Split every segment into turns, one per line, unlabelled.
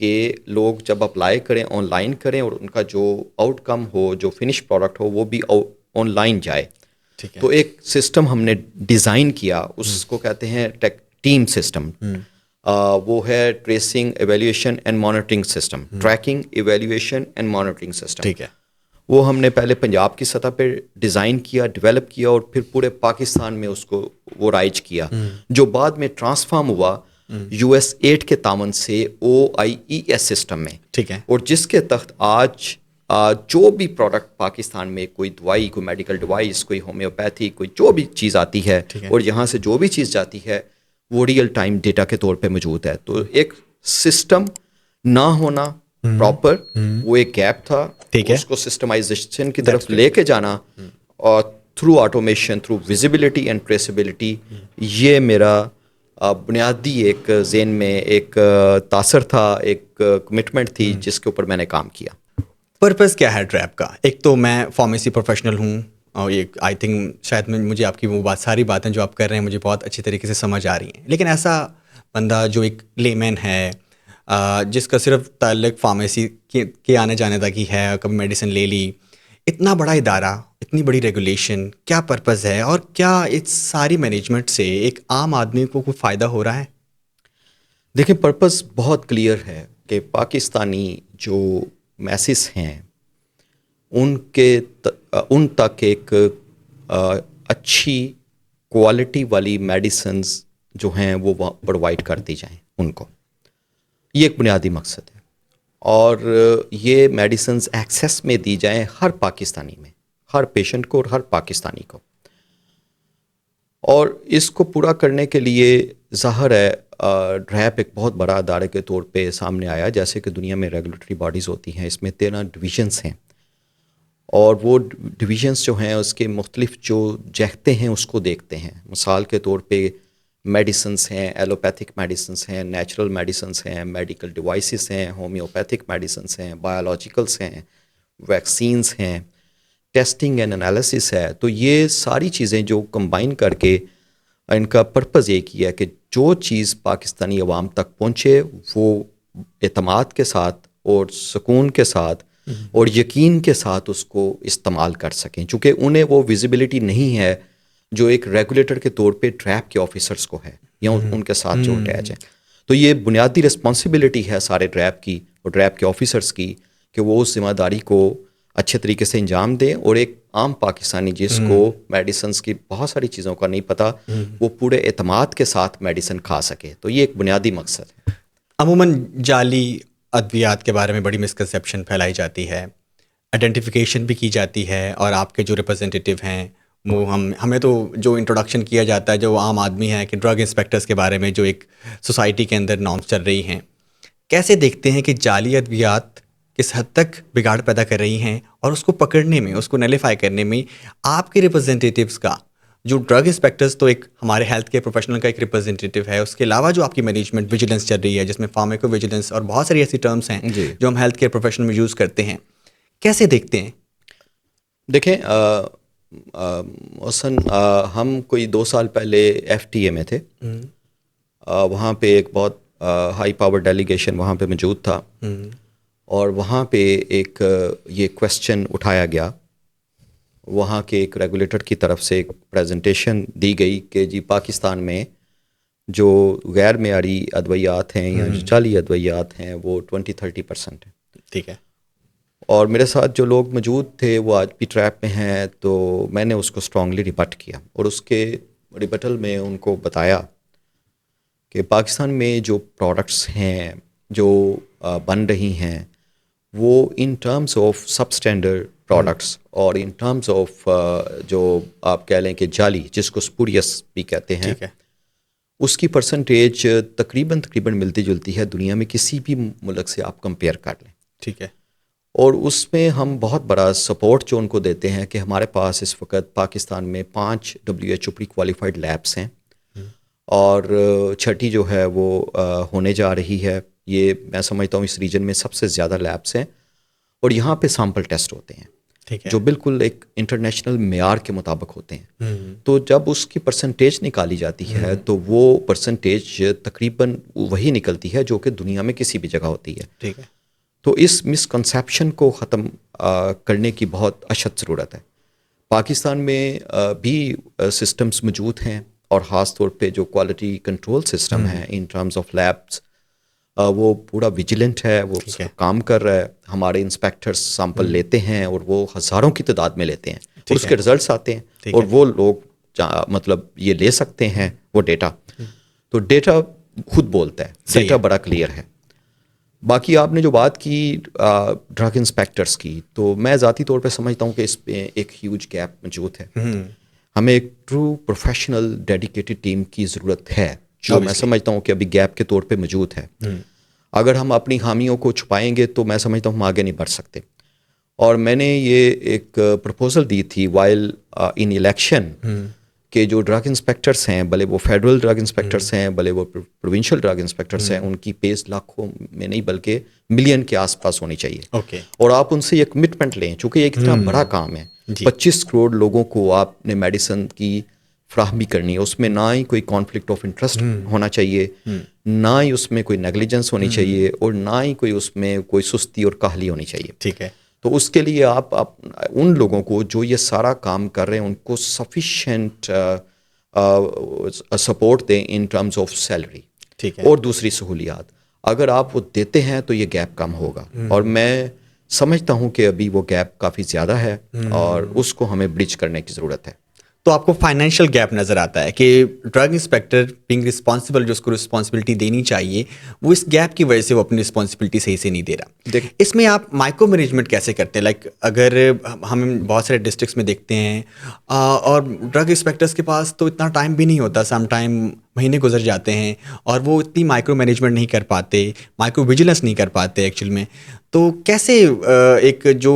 کہ لوگ جب اپلائی کریں آن لائن کریں اور ان کا جو آؤٹ کم ہو, جو فنش پروڈکٹ ہو, وہ بھی آن لائن جائے.
ٹھیک ہے.
تو ایک سسٹم ہم نے ڈیزائن کیا, اس کو کہتے ہیں ٹیم سسٹم. وہ ہے tracing evaluation and monitoring system, tracking evaluation and monitoring system.
ٹھیک ہے.
وہ ہم نے پہلے پنجاب کی سطح پہ ڈیزائن کیا, ڈیولپ کیا, اور پھر پورے پاکستان میں اس کو وہ رائج کیا, جو بعد میں ٹرانسفارم ہوا US8 کے تعاون سے OIES سسٹم میں.
ٹھیک ہے.
اور جس کے تحت آج جو بھی پروڈکٹ پاکستان میں, کوئی دوائی, کوئی میڈیکل ڈیوائس, کوئی ہومیوپیتھی, کوئی جو بھی چیز آتی ہے, اور یہاں سے جو بھی چیز جاتی ہے وہ ریئل ٹائم ڈیٹا کے طور پہ موجود ہے. تو ایک سسٹم نہ ہونا پراپر, وہ ایک گیپ تھا. اس کو سسٹمائزیشن کی طرف لے کے جانا, اور through automation, through visibility and traceability, یہ میرا بنیادی ایک ذہن میں ایک تاثر تھا, ایک کمٹمنٹ تھی جس کے اوپر میں نے کام کیا.
پرپز کیا ہے ٹریپ کا؟ ایک تو میں فارمیسی پروفیشنل ہوں, اور ایک آئی تھنک شاید مجھے آپ کی وہ ساری باتیں جو آپ کر رہے ہیں مجھے بہت اچھی طریقے سے سمجھ آ رہی ہیں. لیکن ایسا بندہ جو ایک لیمین ہے, جس کا صرف تعلق فارمیسی کے آنے جانے تک ہی ہے, کبھی میڈیسن لے لی, اتنا بڑا ادارہ, اتنی بڑی ریگولیشن, کیا پرپز ہے, اور کیا اس ساری مینجمنٹ سے ایک عام آدمی کو کوئی فائدہ ہو رہا ہے؟
دیکھیں, پرپز بہت کلیئر ہے کہ پاکستانی جو میسز ہیں ان تک ایک اچھی کوالٹی والی میڈیسنز جو ہیں وہ پرووائڈ کر دی جائیں ان کو. یہ ایک بنیادی مقصد ہے, اور یہ میڈیسنز ایکسیس میں دی جائیں ہر پاکستانی میں, ہر پیشنٹ کو اور ہر پاکستانی کو. اور اس کو پورا کرنے کے لیے ظاہر ہے ڈریپ ایک بہت بڑا ادارے کے طور پہ سامنے آیا. جیسے کہ دنیا میں ریگولیٹری باڈیز ہوتی ہیں, اس میں 13 ڈویژنس ہیں, اور وہ ڈویژنس جو ہیں اس کے مختلف جو جہتیں ہیں اس کو دیکھتے ہیں. مثال کے طور پہ میڈیسنس ہیں, ایلوپیتھک میڈیسنس ہیں, نیچرل میڈیسنس ہیں, میڈیکل ڈیوائسز ہیں, ہومیوپیتھک میڈیسنس ہیں, بایولوجیکلس ہیں, ویکسینز ہیں, ٹیسٹنگ اینڈ انالیسس ہے. تو یہ ساری چیزیں جو کمبائن کر کے ان کا پرپز ایک ہی ہے کہ جو چیز پاکستانی عوام تک پہنچے وہ اعتماد کے ساتھ اور سکون کے ساتھ اور یقین کے ساتھ اس کو استعمال کر سکیں, چونکہ انہیں وہ ویزیبلٹی نہیں ہے جو ایک ریگولیٹر کے طور پہ ڈریپ کے آفیسرس کو ہے یا ان کے ساتھ جو اٹیچ ہیں. تو یہ بنیادی رسپانسبلٹی ہے سارے ڈریپ کی اور ڈریپ کے آفیسرس کی کہ وہ اس ذمہ داری کو اچھے طریقے سے انجام دیں, اور ایک عام پاکستانی جس کو میڈیسنس کی بہت ساری چیزوں کا نہیں پتہ, وہ پورے اعتماد کے ساتھ میڈیسن کھا سکے. تو یہ ایک بنیادی مقصد ہے.
عموماً جعلی ادویات کے بارے میں بڑی مسکنسیپشن پھیلائی جاتی ہے, آئیڈینٹیفیکیشن بھی کی جاتی ہے, اور آپ کے جو ریپرزینٹیو ہیں وہ ہمیں تو جو انٹروڈکشن کیا جاتا ہے جو عام آدمی ہے کہ ڈرگ انسپیکٹرز کے بارے میں جو ایک سوسائٹی کے اندر نارمس چل رہی ہیں, کیسے دیکھتے ہیں کہ جعلی ادویات کس حد تک بگاڑ پیدا کر رہی ہیں, اور اس کو پکڑنے میں, اس کو نیلیفائی کرنے میں آپ کے ریپرزینٹیٹیوز کا, جو ڈرگ انسپیکٹرز تو ایک ہمارے ہیلتھ کیئر پروفیشنل کا ایک ریپرزینٹیٹیو ہے, اس کے علاوہ جو آپ کی مینجمنٹ ویجیلنس چل رہی ہے جس میں فارمیکو ویجیلنس اور بہت ساری ایسی ٹرمز ہیں جو ہم ہیلتھ کیئر پروفیشن میں یوز کرتے ہیں, کیسے دیکھتے ہیں؟
دیکھیں محسن, ہم کوئی 2 سال پہلے FTA میں تھے, وہاں پہ ایک بہت ہائی پاور ڈیلیگیشن وہاں پہ موجود تھا, اور وہاں پہ ایک یہ کویسچن اٹھایا گیا, وہاں کے ایک ریگولیٹر کی طرف سے ایک پریزنٹیشن دی گئی کہ جی پاکستان میں جو غیر معیاری ادویات ہیں یا جو جعلی ادویات ہیں وہ 20-30% ہیں.
ٹھیک ہے.
اور میرے ساتھ جو لوگ موجود تھے وہ آج بھی ٹریپ میں ہیں, تو میں نے اس کو اسٹرانگلی ریبٹ کیا, اور اس کے ریبٹل میں ان کو بتایا کہ پاکستان میں جو پروڈکٹس ہیں جو بن رہی ہیں وہ ان terms of sub standard products اور ان ٹرمز آف جو آپ کہہ لیں کہ جعلی, جس کو سپوریس بھی کہتے ہیں, اس کی پرسنٹیج تقریباً ملتی جلتی ہے دنیا میں کسی بھی ملک سے آپ کمپیئر کر لیں.
ٹھیک ہے.
اور اس میں ہم بہت بڑا سپورٹ جو ان کو دیتے ہیں کہ ہمارے پاس اس وقت پاکستان میں 5 WHO پری کوالیفائڈ لیبس ہیں, اور 6ٹھی جو ہے وہ ہونے جا رہی ہے. یہ میں سمجھتا ہوں اس ریجن میں سب سے زیادہ لیبس ہیں, اور یہاں پہ سیمپل ٹیسٹ ہوتے ہیں. جو بالکل ایک انٹرنیشنل معیار کے مطابق ہوتے ہیں. تو جب اس کی پرسنٹیج نکالی جاتی ہے تو وہ پرسنٹیج تقریباً وہی نکلتی ہے جو کہ دنیا میں کسی بھی جگہ ہوتی ہے.
ٹھیک ہے.
تو اس مسکنسیپشن کو ختم کرنے کی بہت اشد ضرورت ہے. پاکستان میں بھی سسٹمز موجود ہیں اور خاص طور پہ جو کوالٹی کنٹرول سسٹم ہے ان ٹرمز آف لیبس وہ پورا ویجیلنٹ ہے, وہ اس کا کام کر رہا ہے. ہمارے انسپیکٹرز سیمپل لیتے ہیں اور وہ ہزاروں کی تعداد میں لیتے ہیں اور اس کے رزلٹس آتے ہیں اور وہ لوگ مطلب یہ لے سکتے ہیں وہ ڈیٹا. تو ڈیٹا خود بولتا ہے, ڈیٹا بڑا کلیئر ہے. باقی آپ نے جو بات کی ڈرگ انسپیکٹرز کی, تو میں ذاتی طور پہ سمجھتا ہوں کہ اس پہ ایک ہیوج گیپ موجود ہے. ہمیں ایک ٹرو پروفیشنل ڈیڈیکیٹڈ ٹیم کی ضرورت ہے جو میں سمجھتا ہوں کہ ابھی گیپ کے طور پہ موجود ہے. اگر ہم اپنی خامیوں کو چھپائیں گے تو میں سمجھتا ہوں ہم آگے نہیں بڑھ سکتے. اور میں نے یہ ایک پرپوزل دی تھی وائل ان الیکشن کہ جو ڈرگ انسپیکٹرس ہیں, بھلے وہ فیڈرل ڈرگ انسپیکٹرس ہیں, بھلے وہ پروونشل ڈرگ انسپیکٹرس ہیں, ان کی پیس لاکھوں میں نہیں بلکہ ملین کے آس پاس ہونی چاہیے. اور آپ ان سے یہ کمٹمنٹ لیں, چونکہ یہ اتنا بڑا کام ہے. 25 کروڑ لوگوں کو آپ نے میڈیسن کی فراہمی کرنی ہے, اس میں نہ ہی کوئی کانفلکٹ آف انٹرسٹ ہونا چاہیے, نہ ہی اس میں کوئی نیگلیجنس ہونی چاہیے, اور نہ ہی کوئی اس میں کوئی سستی اور کاہلی ہونی چاہیے.
ٹھیک ہے.
تو اس کے لیے آپ ان لوگوں کو جو یہ سارا کام کر رہے ہیں ان کو سفیشینٹ سپورٹ دیں ان ٹرمز آف سیلری اور دوسری سہولیات. اگر آپ وہ دیتے ہیں تو یہ گیپ کم ہوگا, اور میں سمجھتا ہوں کہ ابھی وہ گیپ کافی زیادہ ہے اور اس کو ہمیں برج کرنے کی ضرورت ہے.
تو آپ کو فائنینشیل گیپ نظر آتا ہے کہ ڈرگ انسپیکٹر بینگ رسپانسبل, جو اس کو رسپانسبلٹی دینی چاہیے, وہ اس گیپ کی وجہ سے وہ اپنی رسپانسبلٹی صحیح سے نہیں دے رہا. اس میں آپ مائکرو مینجمنٹ کیسے کرتے ہیں؟ لائک اگر ہم بہت سارے ڈسٹرکٹس میں دیکھتے ہیں اور ڈرگ انسپیکٹرس کے پاس تو اتنا ٹائم بھی نہیں ہوتا, سم ٹائم مہینے گزر جاتے ہیں اور وہ اتنی مائکرو مینجمنٹ نہیں کر پاتے, مائکرو ویجیلنس نہیں کر پاتے ایکچوئل میں. تو کیسے ایک جو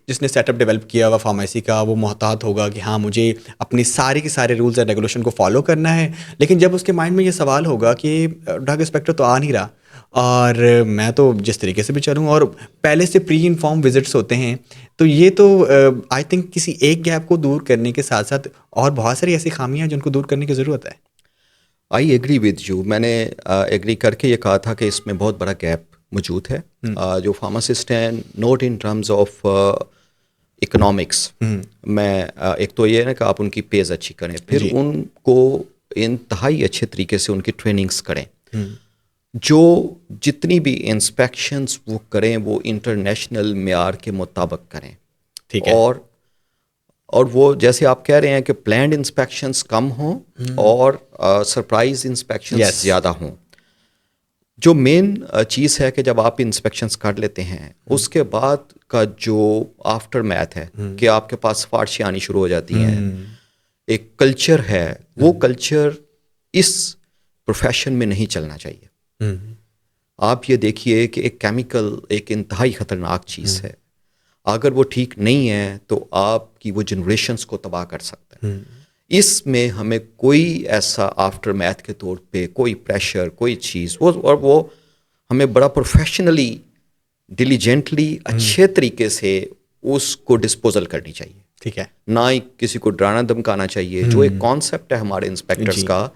جس نے سیٹ اپ ڈیولپ کیا ہوا فارمیسی کا وہ محتاط ہوگا کہ ہاں مجھے اپنی سارے کے سارے رولز اینڈ ریگولیشن کو فالو کرنا ہے, لیکن جب اس کے مائنڈ میں یہ سوال ہوگا کہ ڈرگ انسپیکٹر تو آ نہیں رہا اور میں تو جس طریقے سے بھی چلوں, اور پہلے سے پری انفارم وزٹس ہوتے ہیں, تو یہ تو آئی تھنک کسی ایک گیپ کو دور کرنے کے ساتھ ساتھ اور بہت ساری ایسی خامیاں ہیں جن کو دور کرنے کی ضرورت ہے.
I agree with you. میں نے ایگری کر کے یہ کہا تھا کہ اس میں بہت بڑا گیپ موجود ہے. جو فارماسسٹ ہیں, not in terms of economics, میں ایک تو یہ ہے کہ آپ ان کی پیز اچھی کریں, پھر ان کو انتہائی اچھے طریقے سے ان کی ٹریننگز کریں. جو جتنی بھی انسپیکشنز وہ کریں وہ انٹرنیشنل معیار کے مطابق کریں.
ٹھیک ہے.
اور وہ جیسے آپ کہہ رہے ہیں کہ پلانڈ انسپیکشنز کم ہوں اور سرپرائز انسپیکشنز زیادہ ہوں. جو مین چیز ہے کہ جب آپ انسپیکشنز کر لیتے ہیں اس کے بعد کا جو آفٹر میتھ ہے کہ آپ کے پاس سفارشیں آنی شروع ہو جاتی ہیں, ایک کلچر ہے, وہ کلچر اس پروفیشن میں نہیں چلنا چاہیے. آپ یہ دیکھیے کہ ایک کیمیکل ایک انتہائی خطرناک چیز ہے, اگر وہ ٹھیک نہیں ہے تو آپ کی وہ جنریشنز کو تباہ کر سکتا ہے. اس میں ہمیں کوئی ایسا آفٹر میتھ کے طور پہ کوئی پریشر کوئی چیز وہ ہمیں بڑا پروفیشنلی ڈیلیجنٹلی اچھے طریقے سے اس کو ڈسپوزل کرنی چاہیے.
ٹھیک ہے.
نہ ہی کسی کو ڈرانا دھمکانا چاہیے. جو ایک کانسیپٹ ہے ہمارے انسپیکٹرز کا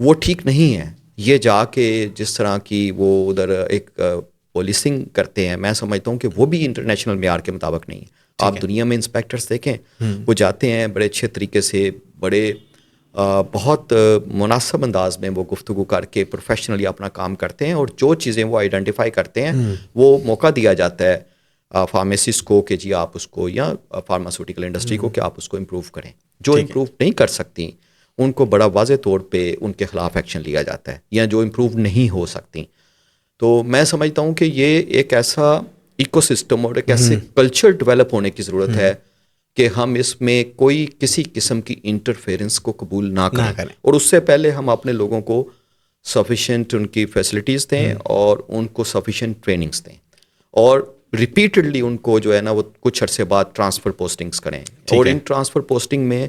وہ ٹھیک نہیں ہے. یہ جا کے جس طرح کی وہ ادھر ایک پولیسنگ کرتے ہیں, میں سمجھتا ہوں کہ وہ بھی انٹرنیشنل معیار کے مطابق نہیں ہے. آپ دنیا میں انسپیکٹرز دیکھیں, وہ جاتے ہیں بڑے اچھے طریقے سے, بڑے بہت مناسب انداز میں وہ گفتگو کر کے پروفیشنلی اپنا کام کرتے ہیں, اور جو چیزیں وہ آئیڈینٹیفائی کرتے ہیں وہ موقع دیا جاتا ہے فارمیسسٹ کو کہ جی آپ اس کو, یا فارماسیوٹیکل انڈسٹری کو کہ آپ اس کو امپروو کریں. جو امپروو نہیں کر سکتی ان کو بڑا واضح طور پہ ان کے خلاف ایکشن لیا جاتا ہے, یا جو امپروو نہیں ہو سکتی. تو میں سمجھتا ہوں کہ یہ ایک ایسا ایکو سسٹم اور ایک ایسے کلچر ڈیولپ ہونے کی ضرورت ہے کہ ہم اس میں کوئی کسی قسم کی انٹرفیئرنس کو قبول نہ کریں, اور اس سے پہلے ہم اپنے لوگوں کو سفیشینٹ ان کی فیسلٹیز دیں اور ان کو سفیشینٹ ٹریننگز دیں, اور ریپیٹڈلی ان کو جو ہے نا وہ کچھ عرصے بعد ٹرانسفر پوسٹنگز کریں, اور ان ٹرانسفر پوسٹنگ میں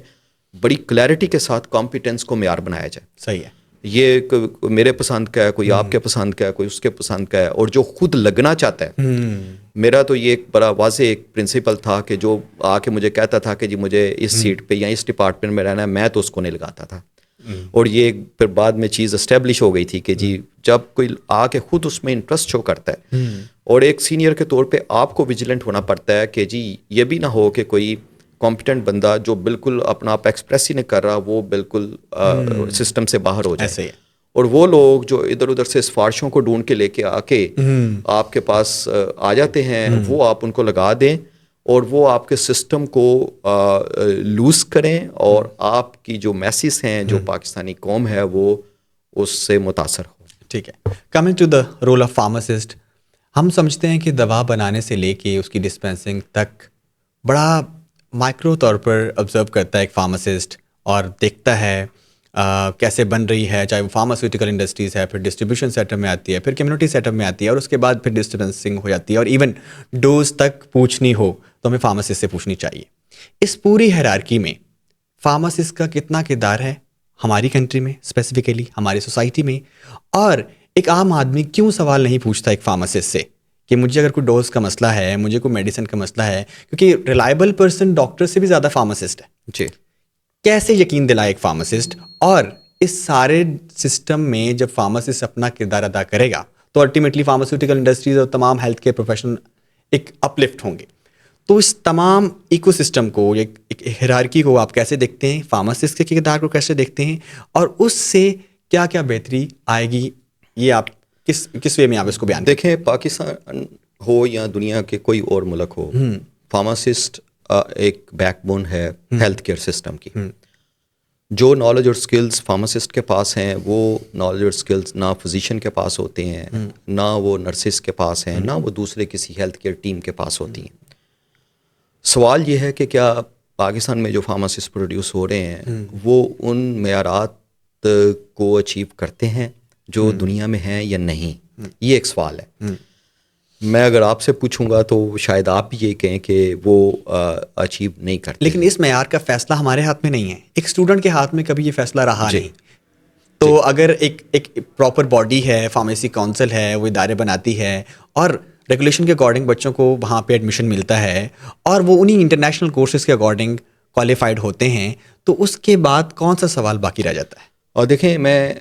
بڑی کلیئرٹی کے ساتھ کمپیٹنس کو معیار بنایا جائے.
صحیح ہے.
یہ میرے پسند کا ہے, کوئی آپ کے پسند کا ہے, کوئی اس کے پسند کا ہے, اور جو خود لگنا چاہتا ہے. میرا تو یہ ایک بڑا واضح ایک پرنسپل تھا کہ جو آ کے مجھے کہتا تھا کہ جی مجھے اس سیٹ پہ یا اس ڈپارٹمنٹ میں رہنا ہے, میں تو اس کو نہیں لگاتا تھا. اور یہ پھر بعد میں چیز اسٹیبلش ہو گئی تھی کہ جی جب کوئی آ کے خود اس میں انٹرسٹ شو کرتا ہے, اور ایک سینئر کے طور پہ آپ کو ویجیلنٹ ہونا پڑتا ہے کہ جی یہ بھی نہ ہو کہ کوئی کمپیٹنٹ بندہ جو بالکل اپنا آپ ایکسپریس ہی نہیں کر رہا وہ بالکل سسٹم سے باہر ہو جائے, اور وہ لوگ جو ادھر ادھر سے سفارشوں کو ڈھونڈ کے لے کے آ کے آپ کے پاس آ جاتے ہیں, وہ آپ ان کو لگا دیں اور وہ آپ کے سسٹم کو لوز کریں, اور آپ کی جو میسز ہیں جو پاکستانی قوم ہے وہ اس سے متاثر ہو.
ٹھیک ہے. Coming to the role of pharmacist, ہم سمجھتے ہیں کہ دوا بنانے سے لے کے اس کی ڈسپینسنگ تک بڑا مائکرو طور پر آبزرو کرتا ہے ایک فارماسسٹ, اور دیکھتا ہے کیسے بن رہی ہے, چاہے وہ فارماسیوٹیکل انڈسٹریز ہے, پھر ڈسٹریبیوشن سیٹ اپ میں آتی ہے, پھر کمیونٹی سیٹ اپ میں آتی ہے, اور اس کے بعد پھر ڈسپینسنگ ہو جاتی ہے, اور ایون ڈوز تک پوچھنی ہو تو ہمیں فارماسسٹ سے پوچھنی چاہیے. اس پوری ہیرارکی میں فارماسسٹ کا کتنا کردار ہے ہماری کنٹری میں, اسپیسیفکلی ہماری سوسائٹی میں, اور ایک عام آدمی کیوں سوال نہیں پوچھتا ایک فارماسسٹ سے کہ مجھے اگر کوئی ڈوز کا مسئلہ ہے, مجھے کوئی میڈیسن کا مسئلہ ہے, کیونکہ ریلائبل پرسن ڈاکٹر سے بھی زیادہ فارماسسٹ ہے.
جی,
کیسے یقین دلائے ایک فارماسسٹ, اور اس سارے سسٹم میں جب فارماسسٹ اپنا کردار ادا کرے گا تو الٹیمیٹلی فارماسیوٹیکل انڈسٹریز اور تمام ہیلتھ کیئر پروفیشنل ایک اپلفٹ ہوں گے. تو اس تمام ایکو سسٹم کو, ایک ہیرارکی کو آپ کیسے دیکھتے ہیں, فارماسسٹ کے کردار کو کیسے دیکھتے ہیں, اور اس سے کیا کیا بہتری آئے گی, یہ آپ کس وے میں آپ اس کو بیان
دیکھیں. پاکستان ہو یا دنیا کے کوئی اور ملک ہو, فارماسسٹ ایک بیک بون ہے ہیلتھ کیئر سسٹم کی. جو نالج اور سکلز فارماسسٹ کے پاس ہیں وہ نالج اور سکلز نہ فزیشین کے پاس ہوتے ہیں, نہ وہ نرسز کے پاس ہیں, نہ وہ دوسرے کسی ہیلتھ کیئر ٹیم کے پاس ہوتی ہیں. سوال یہ ہے کہ کیا پاکستان میں جو فارماسسٹ پروڈیوس ہو رہے ہیں وہ ان معیارات کو اچیو کرتے ہیں جو دنیا میں ہیں یا نہیں, یہ ایک سوال ہے. میں اگر آپ سے پوچھوں گا تو شاید آپ بھی یہ کہیں کہ وہ اچیو نہیں کرتے.
لیکن اس معیار کا فیصلہ ہمارے ہاتھ میں نہیں ہے, ایک اسٹوڈنٹ کے ہاتھ میں کبھی یہ فیصلہ رہا نہیں. تو اگر ایک پراپر باڈی ہے, فارمیسی کونسل ہے, وہ ادارے بناتی ہے, اور ریگولیشن کے اکارڈنگ بچوں کو وہاں پہ ایڈمیشن ملتا ہے, اور وہ انہیں انٹرنیشنل کورسز کے اکارڈنگ کوالیفائڈ ہوتے ہیں, تو اس کے بعد کون سا سوال باقی رہ جاتا ہے؟
اور دیکھیں, میں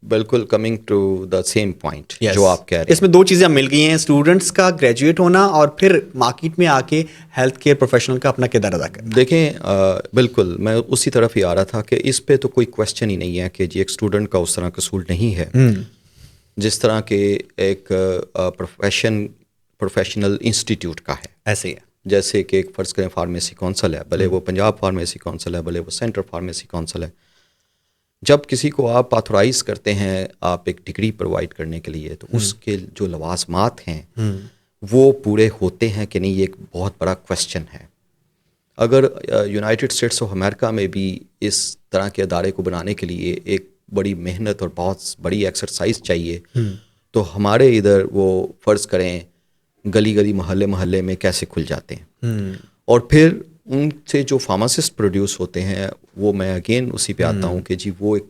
بالکل coming to the same point جو آپ کہہ رہے ہیں,
اس میں دو چیزیں مل گئی ہیں, اسٹوڈنٹس کا گریجویٹ ہونا اور پھر مارکیٹ میں آ کے ہیلتھ کیئر پروفیشنل کا اپنا کردار ادا کرنا.
دیکھیں بالکل میں اسی طرف ہی آ رہا تھا کہ اس پہ تو کوئی کویسچن ہی نہیں ہے کہ جی ایک اسٹوڈنٹ کا اس طرح قصور نہیں ہے جس طرح کہ ایک پروفیشنل انسٹیٹیوٹ کا ہے.
ایسے ہی ہے
جیسے کہ ایک فرض کریں فارمیسی کونسل ہے, بھلے وہ پنجاب فارمیسی کونسل ہے, بھلے وہ سینٹرل فارمیسی کونسل ہے. جب کسی کو آپ آتھورائز کرتے ہیں آپ ایک ڈگری پرووائڈ کرنے کے لیے, تو اس کے جو لوازمات ہیں وہ پورے ہوتے ہیں کہ نہیں, یہ ایک بہت بڑا کویسچن ہے. اگر یونائٹڈ اسٹیٹس آف امریکہ میں بھی اس طرح کے ادارے کو بنانے کے لیے ایک بڑی محنت اور بہت بڑی ایکسرسائز چاہیے, تو ہمارے ادھر وہ فرض کریں گلی گلی محلے محلے میں کیسے کھل جاتے ہیں. اور پھر ان سے جو فارماسسٹ پروڈیوس ہوتے ہیں وہ میں اگین اسی پہ آتا ہوں کہ جی وہ ایک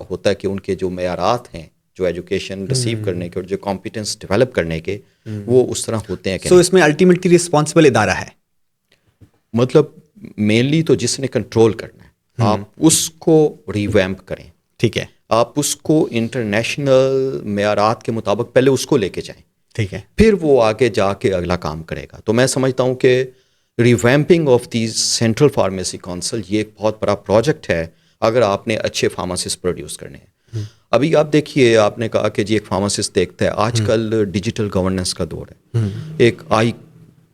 ہوتا ہے کہ ان کے جو معیارات ہیں جو ایجوکیشن ریسیو کرنے کے اور جو کمپیٹنس ڈیولپ کرنے کے وہ اس طرح ہوتے ہیں.
سو اس میں الٹیمیٹلی رسپانسبل ادارہ ہے,
مطلب مینلی تو جس نے کنٹرول کرنا ہے آپ اس کو ریویمپ کریں.
ٹھیک ہے,
آپ اس کو انٹرنیشنل معیارات کے مطابق پہلے اس کو لے کے جائیں,
ٹھیک ہے,
پھر وہ آگے جا کے اگلا کام کرے گا. تو میں سمجھتا ہوں کہ revamping of the central pharmacy council یہ ایک بہت بڑا پروجیکٹ ہے اگر آپ نے اچھے فارماسسٹ پروڈیوس کرنے ہیں. ابھی آپ دیکھیے, آپ نے کہا کہ جی ایک فارماسسٹ دیکھتا ہے, آج کل ڈیجیٹل گورننس کا دور ہے, ایک آئی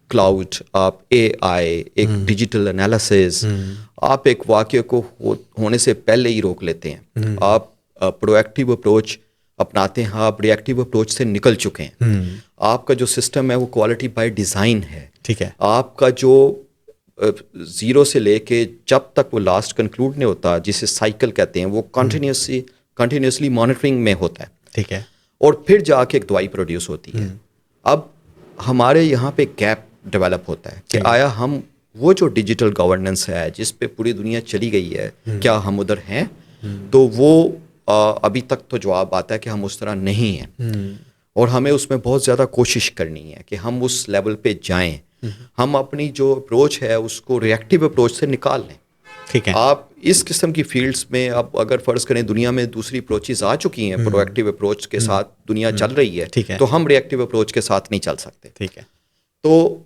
کلاؤڈ, آپ اے آئی, ایک ڈیجیٹل انالیسز, آپ ایک واقعے کو ہونے سے پہلے ہی روک لیتے ہیں, آپ پرو ایکٹیو اپروچ اپناتے ہیں, آپ ری ایکٹیو اپروچ سے نکل چکے ہیں. آپ کا جو سسٹم ہے وہ کوالٹی بائی ڈیزائن ہے.
ٹھیک ہے,
آپ کا جو زیرو سے لے کے جب تک وہ لاسٹ کنکلوڈ نہیں ہوتا جسے سائیکل کہتے ہیں وہ کنٹینیوسلی مانیٹرنگ میں ہوتا ہے.
ٹھیک ہے,
اور پھر جا کے ایک دوائی پروڈیوس ہوتی ہے. اب ہمارے یہاں پہ گیپ ڈیولپ ہوتا ہے کہ آیا ہم وہ جو ڈیجیٹل گورننس ہے جس پہ پوری دنیا چلی گئی ہے کیا ہم ادھر ہیں. تو وہ ابھی تک تو جواب آتا ہے کہ ہم اس طرح نہیں ہیں، اور ہمیں اس میں بہت زیادہ کوشش کرنی ہے کہ ہم اس لیول پہ جائیں. ہم اپنی جو اپروچ ہے اس کو ریئیکٹیو اپروچ سے نکال لیں.
ٹھیک ہے.
آپ اس قسم کی فیلڈس میں اب اگر فرض کریں دنیا میں دوسری اپروچز آ چکی ہیں، پرو ایکٹیو اپروچ کے ساتھ دنیا چل رہی ہے،
ٹھیک ہے.
تو ہم ریئیکٹیو اپروچ کے ساتھ نہیں چل سکتے.
ٹھیک ہے.
تو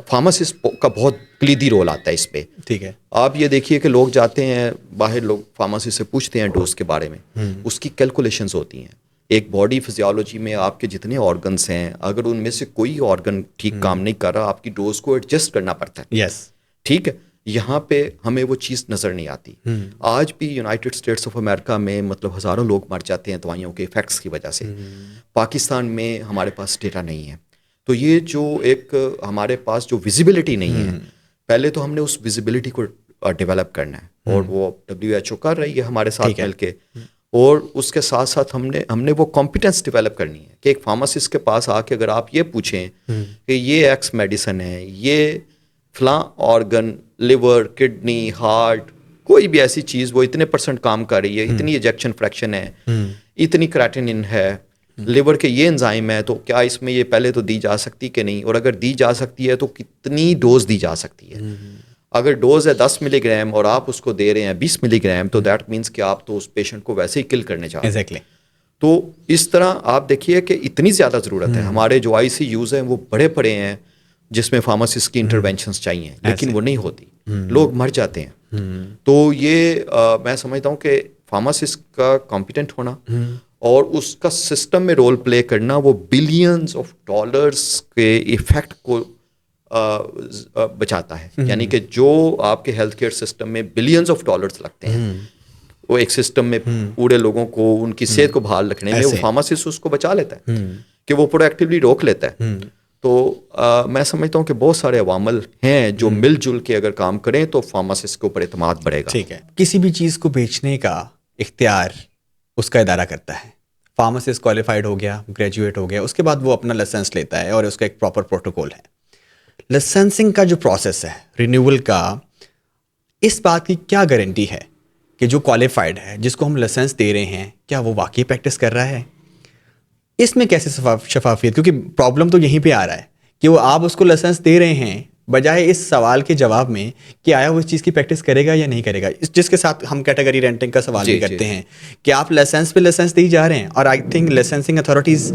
فارماسسٹ کا بہت کلیدی رول آتا ہے اس پہ.
ٹھیک ہے.
آپ یہ دیکھیے کہ لوگ جاتے ہیں باہر، لوگ فارمیسی سے پوچھتے ہیں ڈوز کے بارے میں، اس کی کیلکولیشنز ہوتی ہیں. ایک باڈی فزیولوجی میں آپ کے جتنے آرگنس ہیں، اگر ان میں سے کوئی آرگن ٹھیک کام نہیں کر رہا، آپ کی ڈوز کو ایڈجسٹ کرنا پڑتا ہے.
یس.
ٹھیک ہے. یہاں پہ ہمیں وہ چیز نظر نہیں آتی. آج بھی یونائٹڈ اسٹیٹس آف امریکہ میں مطلب ہزاروں لوگ مر جاتے ہیں دوائیوں کے ایفیکٹس کی وجہ سے. پاکستان میں ہمارے پاس ڈیٹا نہیں ہے. تو یہ جو ایک ہمارے پاس جو ویزیبلٹی نہیں ہے، پہلے تو ہم نے اس ویزیبلٹی کو ڈیولپ کرنا ہے، اور وہ WHO کر رہی ہے ہمارے ساتھ مل کے. اور اس کے ساتھ ساتھ ہم نے وہ کمپیٹنس ڈیولپ کرنی ہے کہ ایک فارماسسٹ کے پاس آ کے اگر آپ یہ پوچھیں کہ یہ ایکس میڈیسن ہے، یہ فلاں آرگن، لیور، کڈنی، ہارٹ، کوئی بھی ایسی چیز وہ اتنے % کام کر رہی ہے، اتنی ایجیکشن فریکشن ہے، اتنی کریٹینن ہے، لیور کے یہ انزائم ہے، تو کیا اس میں یہ پہلے تو دی جا سکتی کہ نہیں، اور اگر دی جا سکتی ہے تو کتنی ڈوز دی جا سکتی ہے. اگر ڈوز ہے 10 ملی گرام اور آپ اس کو دے رہے ہیں 20 ملی گرام، تو دیٹ مینس کہ آپ تو اس پیشنٹ کو ویسے ہی کل کرنے چاہ رہے ہیں.
ایگزیکٹلی.
تو اس طرح آپ دیکھیے کہ اتنی زیادہ ضرورت ہے. ہمارے جو ICUs ہیں وہ بڑے بڑے ہیں جس میں فارماسسٹ کی انٹرونشنس چاہیے، لیکن وہ نہیں ہوتی، لوگ مر جاتے ہیں. تو یہ میں سمجھتا ہوں کہ فارماسسٹ کا کمپیٹنٹ ہونا اور اس کا سسٹم میں رول پلے کرنا، وہ بلینز آف ڈالرز کے ایفیکٹ کو بچاتا ہے. یعنی کہ جو آپ کے ہیلتھ کیئر سسٹم میں بلینز آف ڈالرز لگتے ہیں، وہ ایک سسٹم میں پورے لوگوں کو ان کی صحت کو بحال رکھنے میں، وہ فارماسسٹ اس کو بچا لیتا ہے کہ وہ پرو ایکٹیولی روک لیتا ہے. تو میں سمجھتا ہوں کہ بہت سارے عوامل ہیں جو مل جل کے اگر کام کریں تو فارماسسٹ کے اوپر اعتماد بڑھے گا.
ٹھیک ہے. کسی بھی چیز کو بیچنے کا اختیار اس کا ادارہ کرتا ہے. فارماسسٹ کوالیفائڈ ہو گیا، گریجویٹ ہو گیا، اس کے بعد وہ اپنا لائسنس لیتا ہے اور اس کا ایک پراپر پروٹوکول ہے. لائسنسنگ کا جو پروسیس ہے رینیول کا، اس بات کی کیا گارنٹی ہے کہ جو کوالیفائڈ ہے، جس کو ہم لائسنس دے رہے ہیں، کیا وہ واقعی پریکٹس کر رہا ہے؟ اس میں کیسے شفافیت؟ کیونکہ پرابلم تو یہیں پہ آ رہا ہے کہ وہ آپ اس کو لائسنس دے رہے ہیں بجائے اس سوال کے جواب میں کہ آیا وہ اس چیز کی پریکٹس کرے گا یا نہیں کرے گا. جس کے ساتھ ہم کیٹیگری رینٹنگ کا سوال بھی کرتے ہیں کہ آپ لائسنس پہ لائسنس دی جا رہے ہیں، اور آئی تھنک لائسنسنگ اتھارٹیز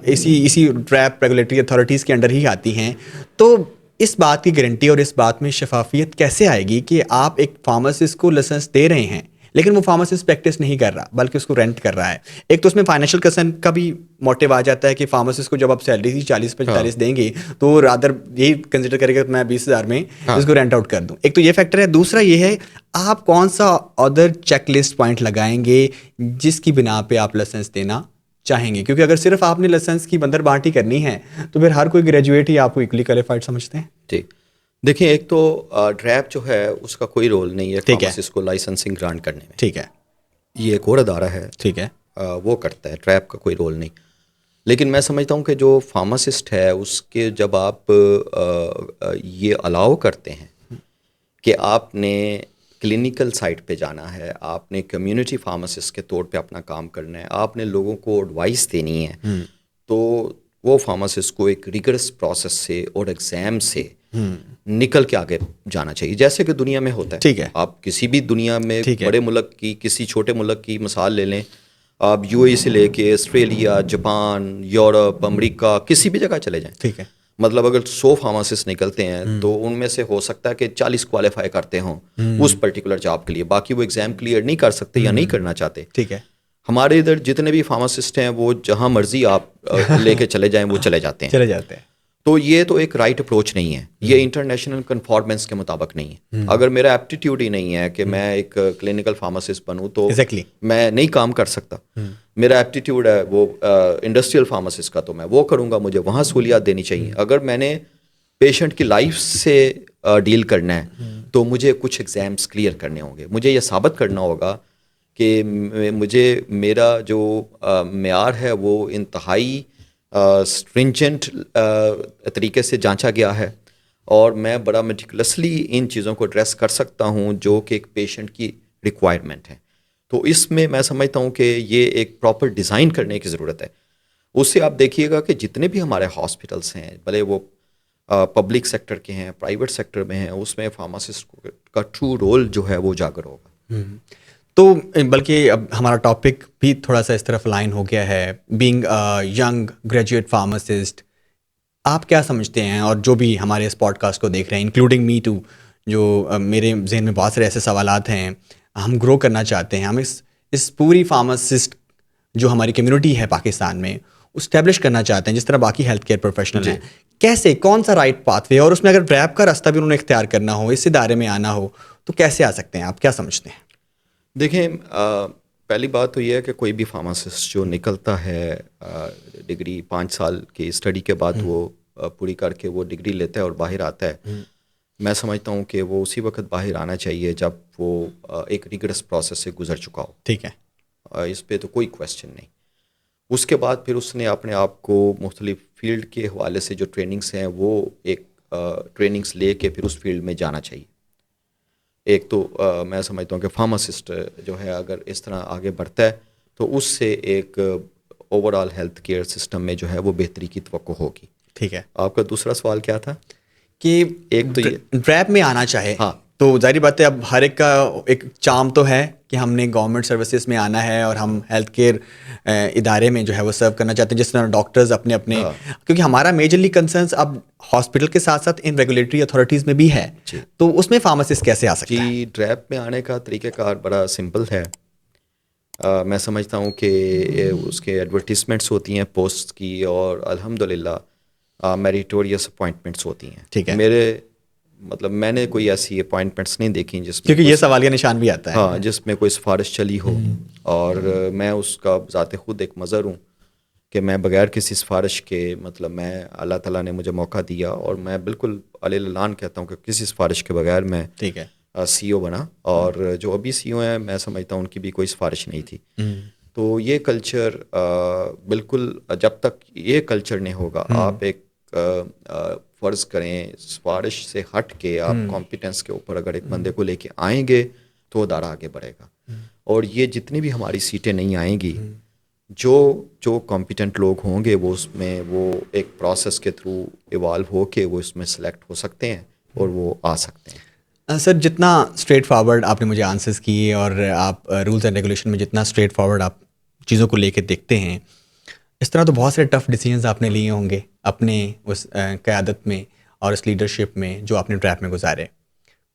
اسی ٹریپ ریگولیٹری اتھارٹیز کے انڈر ہی آتی ہیں. تو اس بات کی گارنٹی اور اس بات میں شفافیت کیسے آئے گی کہ آپ ایک فارماسسٹ کو لائسنس دے رہے ہیں لیکن وہ فارماسسٹ پریکٹس نہیں کر رہا بلکہ اس کو رینٹ کر رہا ہے؟ ایک تو اس میں فائنینشیل کنسرن کا بھی موٹیو آ جاتا ہے کہ فارماسسٹ کو جب آپ سیلری 40-45 دیں گے تو رادر یہی کنسیڈر کرے گا کہ میں 20,000 میں اس کو رینٹ آؤٹ کر دوں. ایک تو یہ فیکٹر ہے. دوسرا یہ ہے آپ کون سا ادر چیک لسٹ پوائنٹ لگائیں گے جس کی بنا پہ آپ لائسنس دینا چاہیں گے؟ کیونکہ اگر صرف آپ نے لائسنس کی بندر بانٹی کرنی ہے تو پھر ہر کوئی گریجویٹ ہی آپ کو ایکولی کوالیفائڈ سمجھتے ہیں.
جی دیکھیں، ایک تو ڈریپ جو ہے اس کا کوئی رول نہیں ہے فارماسسٹ کو لائسنسنگ گرانٹ کرنے میں.
ٹھیک ہے.
یہ ایک اور ادارہ ہے،
ٹھیک ہے،
وہ کرتا ہے، ٹریپ کا کوئی رول نہیں. لیکن میں سمجھتا ہوں کہ جو فارماسسٹ ہے اس کے جب آپ یہ الاؤ کرتے ہیں کہ آپ نے کلینکل سائٹ پہ جانا ہے، آپ نے کمیونٹی فارماسسٹ کے طور پہ اپنا کام کرنا ہے، آپ نے لوگوں کو ایڈوائس دینی ہے، تو وہ فارماسسٹ کو ایک ریگرس پروسیس سے اور ایگزام سے نکل کے آگے جانا چاہیے، جیسے کہ دنیا میں ہوتا ہے.
ٹھیک ہے.
آپ کسی بھی دنیا میں بڑے ملک کی کسی چھوٹے ملک کی مثال لے لیں، آپ UAE سے لے کے آسٹریلیا، جاپان، یورپ، امریکہ، کسی بھی جگہ چلے جائیں.
ٹھیک ہے.
مطلب اگر 100 فارماسسٹ نکلتے ہیں تو ان میں سے ہو سکتا ہے کہ 40 کوالیفائی کرتے ہوں اس پرٹیکولر جاب کے لیے، باقی وہ ایگزام کلیئر نہیں کر سکتے یا نہیں کرنا چاہتے.
ٹھیک ہے.
ہمارے ادھر جتنے بھی فارماسسٹ ہیں وہ جہاں مرضی آپ لے کے چلے جائیں وہ چلے جاتے ہیں. تو یہ تو ایک رائٹ اپروچ نہیں ہے، یہ انٹرنیشنل کنفارمنس کے مطابق نہیں ہے. اگر میرا ایپٹیٹیوڈ ہی نہیں ہے کہ میں ایک کلینکل فارماسسٹ بنوں تو میں نہیں کام کر سکتا. میرا ایپٹیٹیوڈ ہے وہ انڈسٹریل فارماسسٹ کا، تو میں وہ کروں گا، مجھے وہاں سہولیات دینی چاہیے. اگر میں نے پیشنٹ کی لائف سے ڈیل کرنا ہے تو مجھے کچھ ایگزامس کلیئر کرنے ہوں گے، مجھے یہ ثابت کرنا ہوگا کہ مجھے میرا جو معیار ہے وہ انتہائی اسٹرنجنٹ طریقے سے جانچا گیا ہے اور میں بڑا میٹیکولسلی ان چیزوں کو ایڈریس کر سکتا ہوں جو کہ ایک پیشنٹ کی ریکوائرمنٹ ہے. تو اس میں سمجھتا ہوں کہ یہ ایک پراپر ڈیزائن کرنے کی ضرورت ہے. اس سے آپ دیکھیے گا کہ جتنے بھی ہمارے ہاسپٹلس ہیں بھلے وہ پبلک سیکٹر کے ہیں پرائیویٹ سیکٹر میں ہیں, اس میں فارماسسٹ کا ٹرو رول جو ہے وہ اجاگر ہوگا.
تو بلکہ اب ہمارا ٹاپک بھی تھوڑا سا اس طرف لائن ہو گیا ہے, بینگ ینگ گریجویٹ فارماسسٹ. آپ کیا سمجھتے ہیں, اور جو بھی ہمارے اس پوڈ کاسٹ کو دیکھ رہے ہیں انکلوڈنگ می ٹو, جو میرے ذہن میں بہت سارے ایسے سوالات ہیں, ہم گرو کرنا چاہتے ہیں, ہم اس پوری فارماسسٹ جو ہماری کمیونٹی ہے پاکستان میں اسٹیبلش کرنا چاہتے ہیں جس طرح باقی ہیلتھ کیئر پروفیشنل ہیں, کیسے, کون سا رائٹ پاتھ وے, اور اس میں اگر ریپ کا راستہ بھی انہوں نے اختیار کرنا ہو, اس ادارے میں آنا ہو, تو کیسے آ سکتے ہیں, آپ کیا سمجھتے ہیں؟
دیکھیں, پہلی بات تو یہ ہے کہ کوئی بھی فارماسسٹ جو نکلتا ہے ڈگری 5 سال کی اسٹڈی کے بعد وہ پوری کر کے وہ ڈگری لیتا ہے اور باہر آتا ہے, میں سمجھتا ہوں کہ وہ اسی وقت باہر آنا چاہیے جب وہ ایک ریگرس پروسیس سے گزر چکا ہو.
ٹھیک ہے,
اس پہ تو کوئی کویسچن نہیں. اس کے بعد پھر اس نے اپنے آپ کو مختلف فیلڈ کے حوالے سے جو ٹریننگس ہیں وہ ایک ٹریننگس لے کے پھر اس فیلڈ میں جانا چاہیے. ایک تو میں سمجھتا ہوں کہ فارماسسٹ جو ہے اگر اس طرح آگے بڑھتا ہے تو اس سے ایک over all health care system میں جو ہے وہ بہتری کی توقع ہوگی.
ٹھیک ہے.
آپ کا دوسرا سوال کیا تھا؟
کہ
ایک تو یہ
ڈریپ میں آنا چاہے,
ہاں,
تو ظاہری بات ہے اب ہر ایک کا ایک چام تو ہے کہ ہم نے گورنمنٹ سروسز میں آنا ہے اور ہم ہیلتھ کیئر ادارے میں جو ہے وہ سرو کرنا چاہتے ہیں, جس طرح ڈاکٹرز اپنے کیونکہ ہمارا میجرلی کنسرنس اب ہاسپٹل کے ساتھ ساتھ ان ریگولیٹری اتھارٹیز میں بھی ہے, تو اس میں فارماسسٹ کیسے آ سکتا ہے؟
جی, ڈریپ میں آنے کا طریقہ کار بڑا سمپل ہے. میں سمجھتا ہوں کہ اس کے ایڈورٹیزمنٹس ہوتی ہیں پوسٹ کی, اور الحمدللہ میریٹوریس اپوائنٹمنٹس ہوتی ہیں.
ٹھیک ہے.
میں نے کوئی ایسی اپوائنٹمنٹس نہیں دیکھی جس میں,
کیونکہ یہ سوالیہ نشان بھی آتا ہے,
ہاں, جس میں کوئی سفارش چلی ہو, اور میں اس کا ذات خود ایک مظہر ہوں کہ میں بغیر کسی سفارش کے میں اللہ تعالیٰ نے مجھے موقع دیا, اور میں بالکل علی الاعلان کہتا ہوں کہ کسی سفارش کے بغیر میں
ٹھیک ہے
سی او بنا, اور جو ابھی سی او ہیں میں سمجھتا ہوں ان کی بھی کوئی سفارش نہیں تھی. تو یہ کلچر بالکل, جب تک یہ کلچر نہیں ہوگا, آپ ایک فرض کریں سفارش سے ہٹ کے آپ کمپیٹنس کے اوپر اگر ایک بندے کو لے کے آئیں گے تو ادارہ آگے بڑھے گا. اور یہ جتنی بھی ہماری سیٹیں نہیں آئیں گی, جو کمپیٹنٹ لوگ ہوں گے وہ اس میں وہ ایک پروسیس کے تھرو ایوالو ہو کے وہ اس میں سلیکٹ ہو سکتے ہیں اور وہ آ سکتے ہیں.
سر, جتنا اسٹریٹ فارورڈ آپ نے مجھے آنسرس کیے, اور آپ رولز اینڈ ریگولیشن میں جتنا اسٹریٹ فارورڈ آپ چیزوں کو لے کے دیکھتے ہیں, اس طرح تو بہت سارے ٹف ڈیسیجنز آپ نے لیے ہوں گے اپنے اس قیادت میں اور اس لیڈرشپ میں جو آپ نے ڈریپ میں گزارے.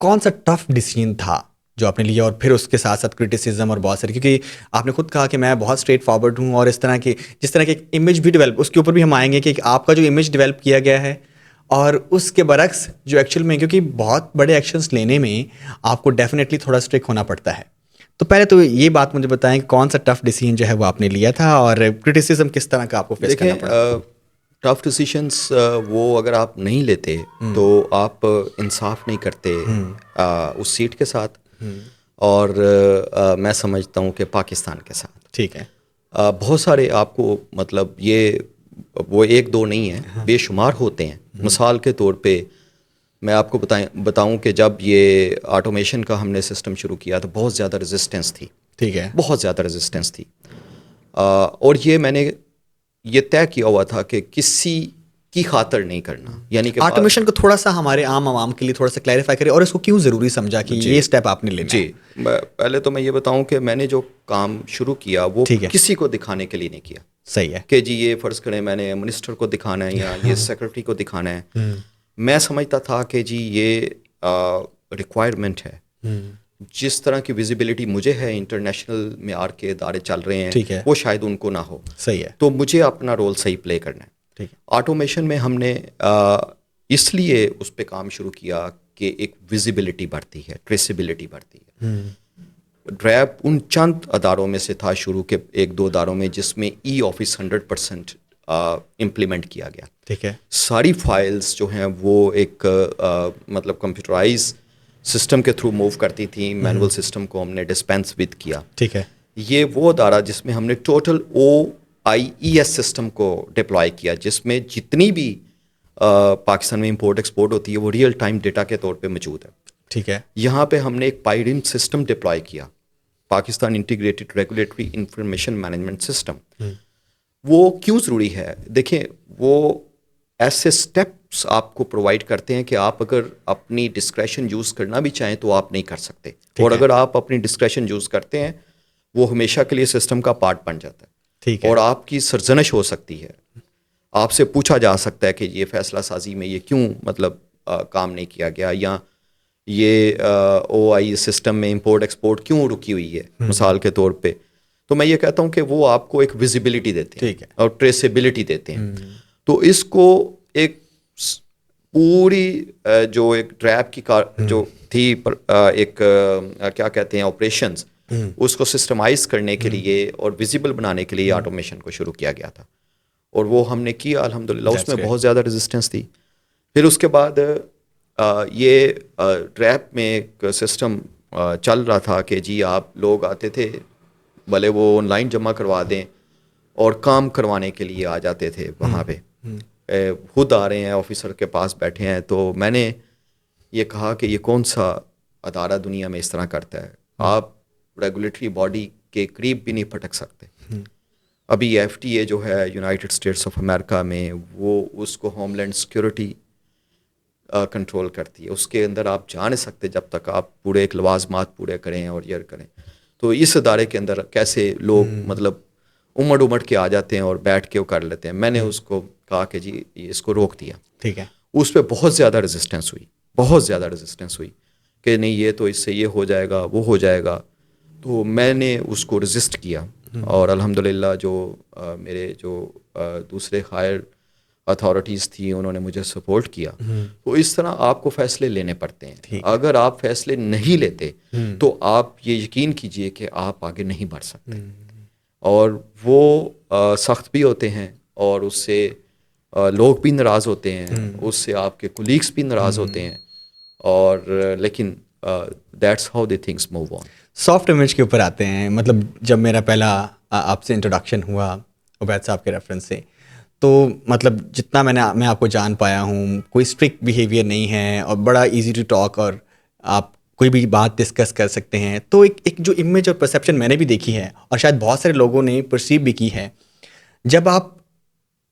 کون سا ٹف ڈیسیجن تھا جو آپ نے لیا, اور پھر اس کے ساتھ ساتھ کرٹیسزم اور بہت ساری, کیونکہ آپ نے خود کہا کہ میں بہت اسٹریٹ فارورڈ ہوں, اور اس طرح کے جس طرح کے ایک امیج بھی ڈیولپ, اس کے اوپر بھی ہم آئیں گے کہ آپ کا جو امیج ڈیولپ کیا گیا ہے اور اس کے برعکس جو ایکچوئل میں, کیونکہ بہت بڑے ایکشنس لینے میں آپ کو ڈیفینیٹلی تھوڑا اسٹرک ہونا پڑتا ہے. تو پہلے تو یہ بات مجھے بتائیں کہ کون سا ٹف ڈیسیجن جو ہے وہ آپ نے لیا تھا, اور کرٹیسزم کس طرح کا آپ کو فیس کرنا پڑا؟
ٹف ڈیسیشنس وہ اگر آپ نہیں لیتے تو آپ انصاف نہیں کرتے اس سیٹ کے ساتھ, اور میں سمجھتا ہوں کہ پاکستان کے ساتھ.
ٹھیک ہے.
بہت سارے آپ کو یہ وہ ایک دو نہیں ہیں, بے شمار ہوتے ہیں. مثال کے طور پہ میں آپ کو بتاؤں کہ جب یہ آٹومیشن کا ہم نے سسٹم شروع کیا تو بہت زیادہ ریزسٹنس تھی.
ٹھیک ہے.
بہت زیادہ ریزسٹنس تھی, اور یہ میں نے یہ طے کیا ہوا تھا کہ کسی کی خاطر نہیں کرنا. یعنی کہ
آٹومیشن کو تھوڑا سا ہمارے عام عوام کے لیے تھوڑا سا کلیریفائی کرے, اور اس کو کیوں ضروری سمجھا کہ یہ اسٹیپ آپ نے لینا.
جی, پہلے تو میں یہ بتاؤں کہ میں نے جو کام شروع کیا وہ کسی کو دکھانے کے لیے نہیں کیا.
صحیح ہے
کہ جی یہ فرض کریں میں نے منسٹر کو دکھانا ہے یا یہ سیکرٹری کو دکھانا ہے. میں سمجھتا تھا کہ جی یہ ریکوائرمنٹ ہے. جس طرح کی ویزیبلٹی مجھے ہے, انٹرنیشنل معیار کے ادارے چل رہے ہیں, وہ شاید ان کو نہ ہو.
صحیح ہے.
تو مجھے اپنا رول صحیح پلے کرنا ہے. آٹومیشن میں ہم نے اس لیے اس پہ کام شروع کیا کہ ایک ویزیبلٹی بڑھتی ہے, ٹریسیبلٹی بڑھتی ہے. ڈریپ ان چند اداروں میں سے تھا شروع کے 1-2 اداروں میں جس میں ای آفس 100% امپلیمنٹ کیا گیا.
ٹھیک ہے.
ساری فائلز جو ہیں وہ ایک کمپیوٹرائز سسٹم کے تھرو موو کرتی تھیں. مینول سسٹم کو ہم نے ڈسپینس ود کیا.
ٹھیک ہے.
یہ وہ ادارہ جس میں ہم نے ٹوٹل OIES سسٹم کو ڈپلائی کیا, جس میں جتنی بھی پاکستان میں امپورٹ ایکسپورٹ ہوتی ہے وہ ریئل ٹائم ڈیٹا کے طور پہ موجود ہے.
ٹھیک ہے.
یہاں پہ ہم نے ایک پائرم سسٹم ڈپلائی کیا Pakistan integrated regulatory information management system, وہ کیوں ضروری ہے؟ دیکھیں، وہ ایسے سٹیپس آپ کو پرووائڈ کرتے ہیں کہ آپ اگر اپنی ڈسکریشن یوز کرنا بھی چاہیں تو آپ نہیں کر سکتے، اور اگر آپ اپنی ڈسکریشن یوز کرتے ہیں وہ ہمیشہ کے لیے سسٹم کا پارٹ بن جاتا ہے،
ٹھیک ہے،
اور آپ کی سرزنش ہو سکتی ہے، آپ سے پوچھا جا سکتا ہے کہ یہ فیصلہ سازی میں یہ کیوں مطلب کام نہیں کیا گیا، یا یہ او آئی سسٹم میں امپورٹ ایکسپورٹ کیوں رکی ہوئی ہے مثال کے طور پہ. تو میں یہ کہتا ہوں کہ وہ آپ کو ایک ویزیبلٹی دیتے ہیں اور ٹریسیبلٹی دیتے ہیں. تو اس کو ایک پوری جو ایک ٹریپ کی جو تھی ایک کیا کہتے ہیں آپریشنز، اس کو سسٹمائز کرنے کے لیے اور ویزیبل بنانے کے لیے آٹومیشن کو شروع کیا گیا تھا، اور وہ ہم نے کیا الحمدللہ. اس میں بہت زیادہ ریزسٹنس تھی. پھر اس کے بعد یہ ٹریپ میں ایک سسٹم چل رہا تھا کہ جی آپ لوگ آتے تھے، بھلے وہ آن لائن جمع کروا دیں اور کام کروانے کے لیے آ جاتے تھے وہاں پہ، خود آ رہے ہیں آفیسر کے پاس بیٹھے ہیں. تو میں نے یہ کہا کہ یہ کون سا ادارہ دنیا میں اس طرح کرتا ہے؟ آپ ریگولیٹری باڈی کے قریب بھی نہیں پھٹک سکتے. ابھی ایف ٹی اے جو ہے یونائٹڈ اسٹیٹس آف امریکہ میں، وہ اس کو ہوم لینڈ سیکورٹی کنٹرول کرتی ہے، اس کے اندر آپ جا نہیں سکتے جب تک آپ پورے ایک لوازمات پورے کریں اور یہ کریں. تو اس ادارے کے اندر کیسے لوگ مطلب امڑ کے آ جاتے ہیں اور بیٹھ کے وہ کر لیتے ہیں. میں نے اس کو کہا کہ جی اس کو روک دیا.
ٹھیک ہے.
اس پہ بہت زیادہ ریزسٹنس ہوئی، بہت زیادہ ریزسٹنس ہوئی کہ نہیں یہ تو اس سے یہ ہو جائے گا وہ ہو جائے گا. تو میں نے اس کو رزسٹ کیا، اور الحمدللہ جو میرے جو دوسرے ہائر اتھارٹیز تھیں انہوں نے مجھے سپورٹ کیا. تو اس طرح آپ کو فیصلے لینے پڑتے ہیں. اگر آپ فیصلے نہیں لیتے تو آپ یہ یقین کیجئے کہ آپ آگے نہیں بڑھ سکتے، اور وہ سخت بھی ہوتے ہیں، اور اس سے لوگ بھی ناراض ہوتے ہیں، اس سے آپ کے کولیگس بھی ناراض ہوتے ہیں، اور لیکن that's how the things move on.
Soft image کے اوپر آتے ہیں. مطلب جب میرا پہلا آپ سے انٹروڈکشن ہوا عبید صاحب کے ریفرنس سے، تو مطلب جتنا میں آپ کو جان پایا ہوں، کوئی اسٹرکٹ بیہیویئر نہیں ہے اور بڑا ایزی ٹو ٹاک، اور آپ کوئی بھی بات ڈسکس کر سکتے ہیں. تو ایک جو امیج اور پرسیپشن میں نے بھی دیکھی ہے، اور شاید بہت سارے لوگوں نے پرسیو بھی کی ہے، جب آپ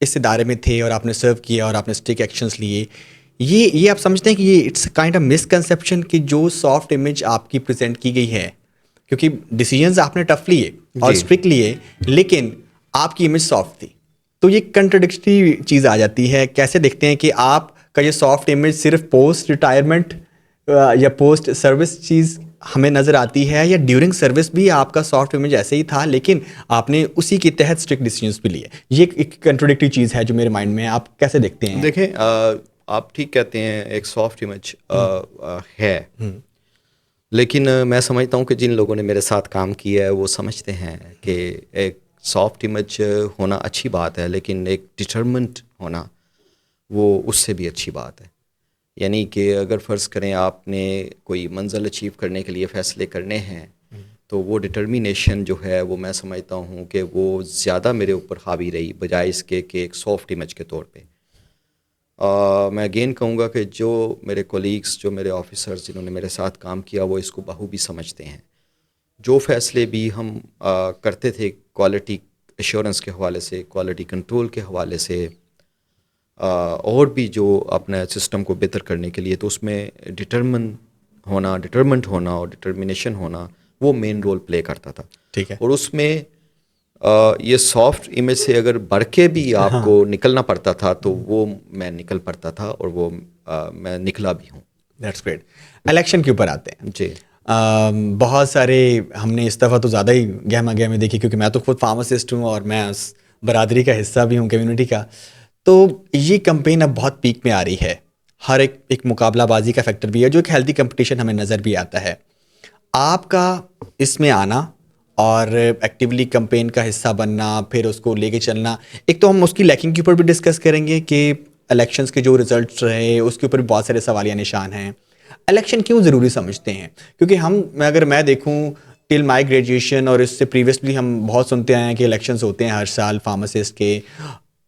اس ادارے میں تھے اور آپ نے سرو کیا اور آپ نے اسٹرکٹ ایکشنس لیے، یہ آپ سمجھتے ہیں کہ یہ اٹس کائنڈ آف مسکنسیپشن کہ جو سافٹ امیج آپ کی پریزنٹ کی گئی ہے، کیونکہ ڈیسیجنز آپ نے ٹف لیے اور اسٹرکٹ لیے، لیکن آپ کی امیج سافٹ تھی. تو یہ کنٹراڈکٹری چیز آ جاتی ہے. کیسے دیکھتے ہیں کہ آپ کا یہ سافٹ امیج صرف پوسٹ ریٹائرمنٹ یا پوسٹ سروس چیز ہمیں نظر آتی ہے، یا ڈیورنگ سروس بھی آپ کا سافٹ امیج ایسے ہی تھا لیکن آپ نے اسی کے تحت اسٹرکٹ ڈیسیجنس بھی لیے؟ یہ ایک کنٹراڈکٹری چیز ہے جو میرے مائنڈ میں ہے. آپ کیسے دیکھتے ہیں؟
دیکھیں، آپ ٹھیک کہتے ہیں ایک سافٹ امیج ہے، لیکن میں سمجھتا ہوں کہ جن لوگوں نے میرے ساتھ کام کیا ہے وہ سمجھتے ہیں کہ ایک سافٹ امیج ہونا اچھی بات ہے، لیکن ایک ڈٹرمنٹ ہونا وہ اس سے بھی اچھی بات ہے. یعنی کہ اگر فرض کریں آپ نے کوئی منزل اچیو کرنے کے لیے فیصلے کرنے ہیں، تو وہ ڈٹرمینیشن جو ہے وہ میں سمجھتا ہوں کہ وہ زیادہ میرے اوپر حاوی رہی بجائے اس کے کہ ایک سافٹ امیج کے طور پہ. میں اگین کہوں گا کہ جو میرے کولیگس، جو میرے آفیسرز جنہوں نے میرے ساتھ کام کیا، وہ اس کو بخوبی سمجھتے ہیں. جو فیصلے بھی ہم کرتے تھے کوالٹی ایشورنس کے حوالے سے، کوالٹی کنٹرول کے حوالے سے، اور بھی جو اپنے سسٹم کو بہتر کرنے کے لیے، تو اس میں ڈٹرمنٹ ہونا اور ڈٹرمینیشن ہونا وہ مین رول پلے کرتا تھا.
ٹھیک ہے.
اور اس میں یہ سافٹ امیج سے اگر بڑھ کے بھی آپ کو نکلنا پڑتا تھا تو وہ میں نکل پڑتا تھا، اور وہ میں نکلا بھی ہوں.
That's great. الیکشن کے اوپر آتے ہیں.
جی.
بہت سارے ہم نے اس دفعہ تو زیادہ ہی گہما گہمی دیکھی، کیونکہ میں تو خود فارماسسٹ ہوں اور میں اس برادری کا حصہ بھی ہوں، کمیونٹی کا. تو یہ کمپین اب بہت پیک میں آ رہی ہے. ہر ایک مقابلہ بازی کا فیکٹر بھی ہے، جو ایک ہیلتھی کمپٹیشن ہمیں نظر بھی آتا ہے. آپ کا اس میں آنا اور ایکٹیولی کمپین کا حصہ بننا، پھر اس کو لے کے چلنا، ایک تو ہم اس کی لیکنگ کے اوپر بھی ڈسکس کریں گے کہ الیکشنز کے جو ریزلٹس رہے اس کے اوپر بھی بہت سارے سوالیہ نشان ہیں. الیکشن کیوں ضروری سمجھتے ہیں؟ کیونکہ اگر میں دیکھوں ٹل مائی گریجویشن اور اس سے پریویسلی ہم بہت سنتے آئے ہیں کہ الیکشنز ہوتے ہیں ہر سال فارماسسٹ کے.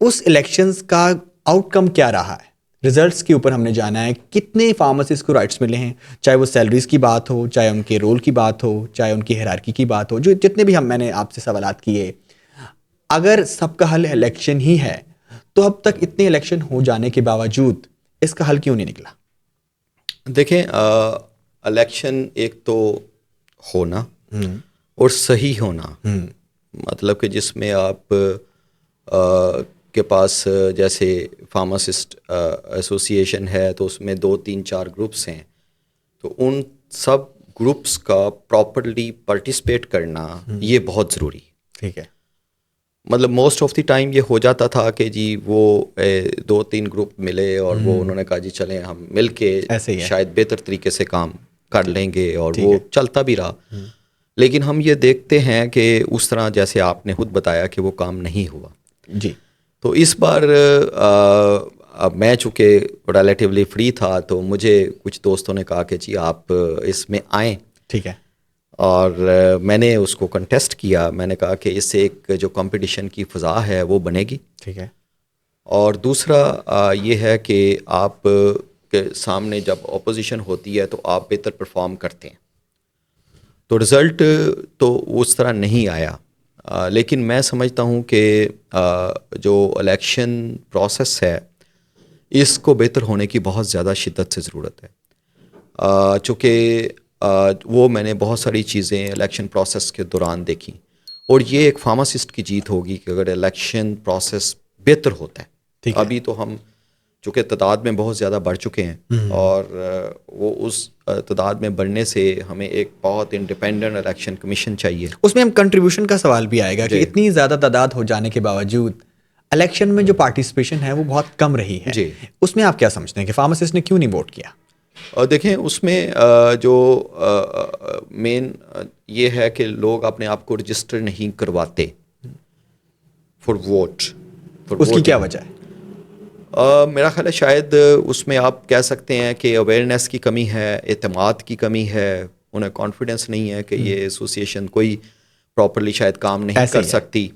اس الیکشنز کا آؤٹ کم کیا رہا ہے؟ رزلٹس کے اوپر ہم نے جانا ہے کتنے فارماسسٹ کو رائٹس ملے ہیں, چاہے وہ سیلریز کی بات ہو, چاہے ان کے رول کی بات ہو, چاہے ان کی ہیرارکی کی بات ہو, جو جتنے بھی میں نے آپ سے سوالات کیے. اگر سب کا حل الیکشن ہی ہے تو اب تک اتنے الیکشن ہو جانے کے باوجود اس کا حل کیوں نہیں نکلا؟
دیکھیں, الیکشن ایک تو ہونا اور صحیح ہونا, مطلب کہ جس میں آپ کے پاس جیسے فارماسسٹ ایسوسی ایشن ہے تو اس میں 2-3-4 گروپس ہیں, تو ان سب گروپس کا پراپرلی پارٹیسپیٹ کرنا یہ بہت ضروری ہے.
ٹھیک ہے.
مطلب موسٹ آف دی ٹائم یہ ہو جاتا تھا کہ جی وہ 2-3 گروپ ملے اور وہ انہوں نے کہا جی چلیں ہم مل کے شاید بہتر طریقے سے کام کر لیں گے, اور وہ چلتا بھی رہا. لیکن ہم یہ دیکھتے ہیں کہ اس طرح جیسے آپ نے خود بتایا کہ وہ کام نہیں ہوا.
جی.
تو اس بار میں چونکہ ریلیٹیولی فری تھا تو مجھے کچھ دوستوں نے کہا کہ جی آپ اس میں آئیں.
ٹھیک ہے.
اور میں نے اس کو کنٹیسٹ کیا. میں نے کہا کہ اس سے ایک جو کمپٹیشن کی فضا ہے وہ بنے گی.
ٹھیک ہے.
اور دوسرا یہ ہے کہ آپ کے سامنے جب اپوزیشن ہوتی ہے تو آپ بہتر پرفارم کرتے ہیں. تو رزلٹ تو اس طرح نہیں آیا, لیکن میں سمجھتا ہوں کہ جو الیکشن پروسیس ہے اس کو بہتر ہونے کی بہت زیادہ شدت سے ضرورت ہے. چونکہ وہ میں نے بہت ساری چیزیں الیکشن پروسیس کے دوران دیکھی, اور یہ ایک فارماسسٹ کی جیت ہوگی کہ اگر الیکشن پروسیس بہتر ہوتا ہے. ابھی تو ہم چونکہ تعداد میں بہت زیادہ بڑھ چکے ہیں, اور وہ اس تعداد میں بڑھنے سے ہمیں ایک بہت انڈیپینڈنٹ الیکشن کمیشن چاہیے.
اس میں ہم کنٹریبیوشن کا سوال بھی آئے گا کہ اتنی زیادہ تعداد ہو جانے کے باوجود الیکشن میں جو پارٹیسپیشن ہے وہ بہت کم رہی ہے.
جی.
اس میں آپ کیا سمجھتے ہیں کہ فارماسسٹ نے کیوں نہیں ووٹ کیا؟
اور دیکھیں اس میں جو مین یہ ہے کہ لوگ اپنے آپ کو رجسٹر نہیں کرواتے فار ووٹ.
اس کی کیا وجہ ہے؟
میرا خیال ہے شاید اس میں آپ کہہ سکتے ہیں کہ اویئرنیس کی کمی ہے, اعتماد کی کمی ہے, انہیں کانفیڈنس نہیں ہے کہ یہ ایسوسی ایشن کوئی پراپرلی شاید کام نہیں کر سکتی.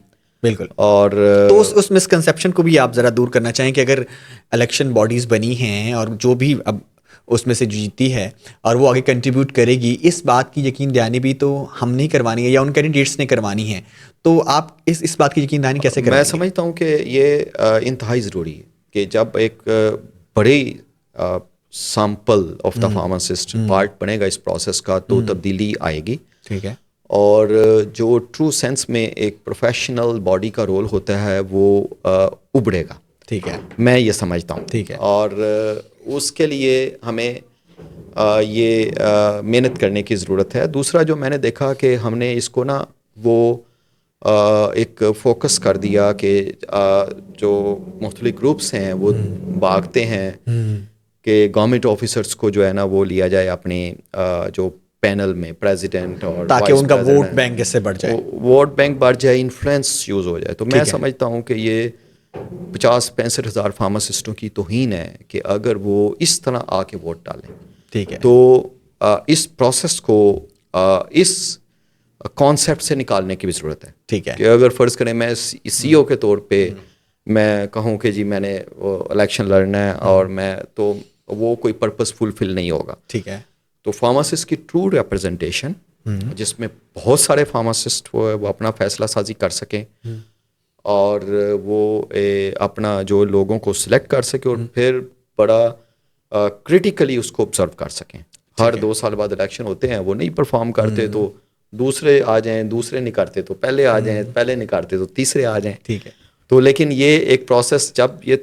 بالکل.
اور
تو اس مسکنسیپشن کو بھی آپ ذرا دور کرنا چاہیں کہ اگر الیکشن باڈیز بنی ہیں اور جو بھی اب اس میں سے جیتی ہے اور وہ آگے کنٹریبیوٹ کرے گی, اس بات کی یقین دہانی بھی تو ہم نہیں کروانی ہے یا ان کینڈیڈیٹس نے کروانی ہے, تو آپ اس بات کی یقین دہانی کیسے کریں گے؟
میں سمجھتا ہوں کہ یہ انتہائی ضروری ہے کہ جب ایک بڑی sample of the pharmacist part بنے گا اس پروسیس کا تو تبدیلی آئے گی.
ٹھیک ہے.
اور جو ٹرو سینس میں ایک پروفیشنل باڈی کا رول ہوتا ہے وہ ابھرے گا.
ٹھیک ہے.
میں یہ سمجھتا ہوں.
ٹھیک ہے.
اور اس کے لیے ہمیں یہ محنت کرنے کی ضرورت ہے. دوسرا جو میں نے دیکھا کہ ہم نے اس کو نا وہ ایک فوکس کر دیا کہ جو مختلف گروپس ہیں وہ بھاگتے ہیں کہ گورنمنٹ آفیسرس کو جو ہے نا وہ لیا جائے اپنے جو پینل میں, پریزیڈنٹ اور
تاکہ ان کا ووٹ بینک اس سے بڑھ جائے,
ووٹ بینک بڑھ جائے, انفلوئنس یوز ہو جائے. تو میں سمجھتا ہوں کہ یہ 50-65 ہزار فارماسسٹوں کی توہین ہے کہ اگر وہ اس طرح آ کے ووٹ ڈالیں.
ٹھیک ہے.
تو اس پروسیس کو اس کانسیپٹ سے نکالنے کی بھی ضرورت ہے.
ٹھیک ہے.
کہ اگر فرض کریں میں سی او کے طور پہ میں کہوں کہ جی میں نے وہ الیکشن لڑنا ہے اور میں تو وہ کوئی پرپز فلفل نہیں ہوگا.
ٹھیک ہے.
تو فارماسسٹ کی ٹرو ریپرزنٹیشن جس میں بہت سارے فارماسسٹ وہ اپنا فیصلہ سازی کر سکیں اور وہ اپنا جو لوگوں کو سلیکٹ کر سکے اور پھر بڑا کرٹیکلی اس کو آبزرو کر سکیں. ہر 2 سال بعد الیکشن ہوتے ہیں, وہ نہیں پرفارم کرتے تو دوسرے آ جائیں, دوسرے نہیں کرتے تو پہلے آ جائیں, پہلے نہیں کرتے تو تیسرے آ جائیں.
ٹھیک ہے.
تو لیکن یہ ایک پروسیس جب یہ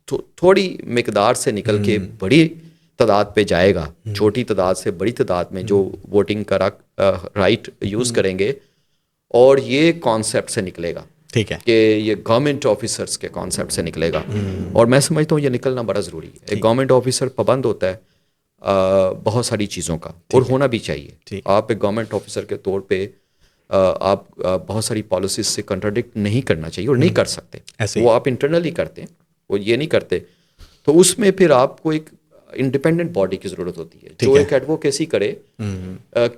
تھوڑی مقدار سے نکل کے بڑی تعداد پہ جائے گا, چھوٹی تعداد سے بڑی تعداد میں جو ووٹنگ کا رائٹ یوز کریں گے, اور یہ کانسیپٹ سے نکلے گا.
ٹھیک ہے.
کہ یہ گورنمنٹ آفیسرس کے کانسیپٹ سے نکلے گا, اور میں سمجھتا ہوں یہ نکلنا بڑا ضروری ہے. ایک گورنمنٹ آفیسر پابند ہوتا ہے بہت ساری چیزوں کا, اور ہونا بھی چاہیے. آپ ایک گورنمنٹ آفیسر کے طور پہ آپ بہت ساری پالیسیز سے کنٹراڈکٹ نہیں کرنا چاہیے اور نہیں کر سکتے. وہ آپ انٹرنلی کرتے ہیں, وہ یہ نہیں کرتے. تو اس میں پھر آپ کو ایک انڈیپینڈنٹ باڈی کی ضرورت ہوتی ہے جو ایک ایڈوکیسی کرے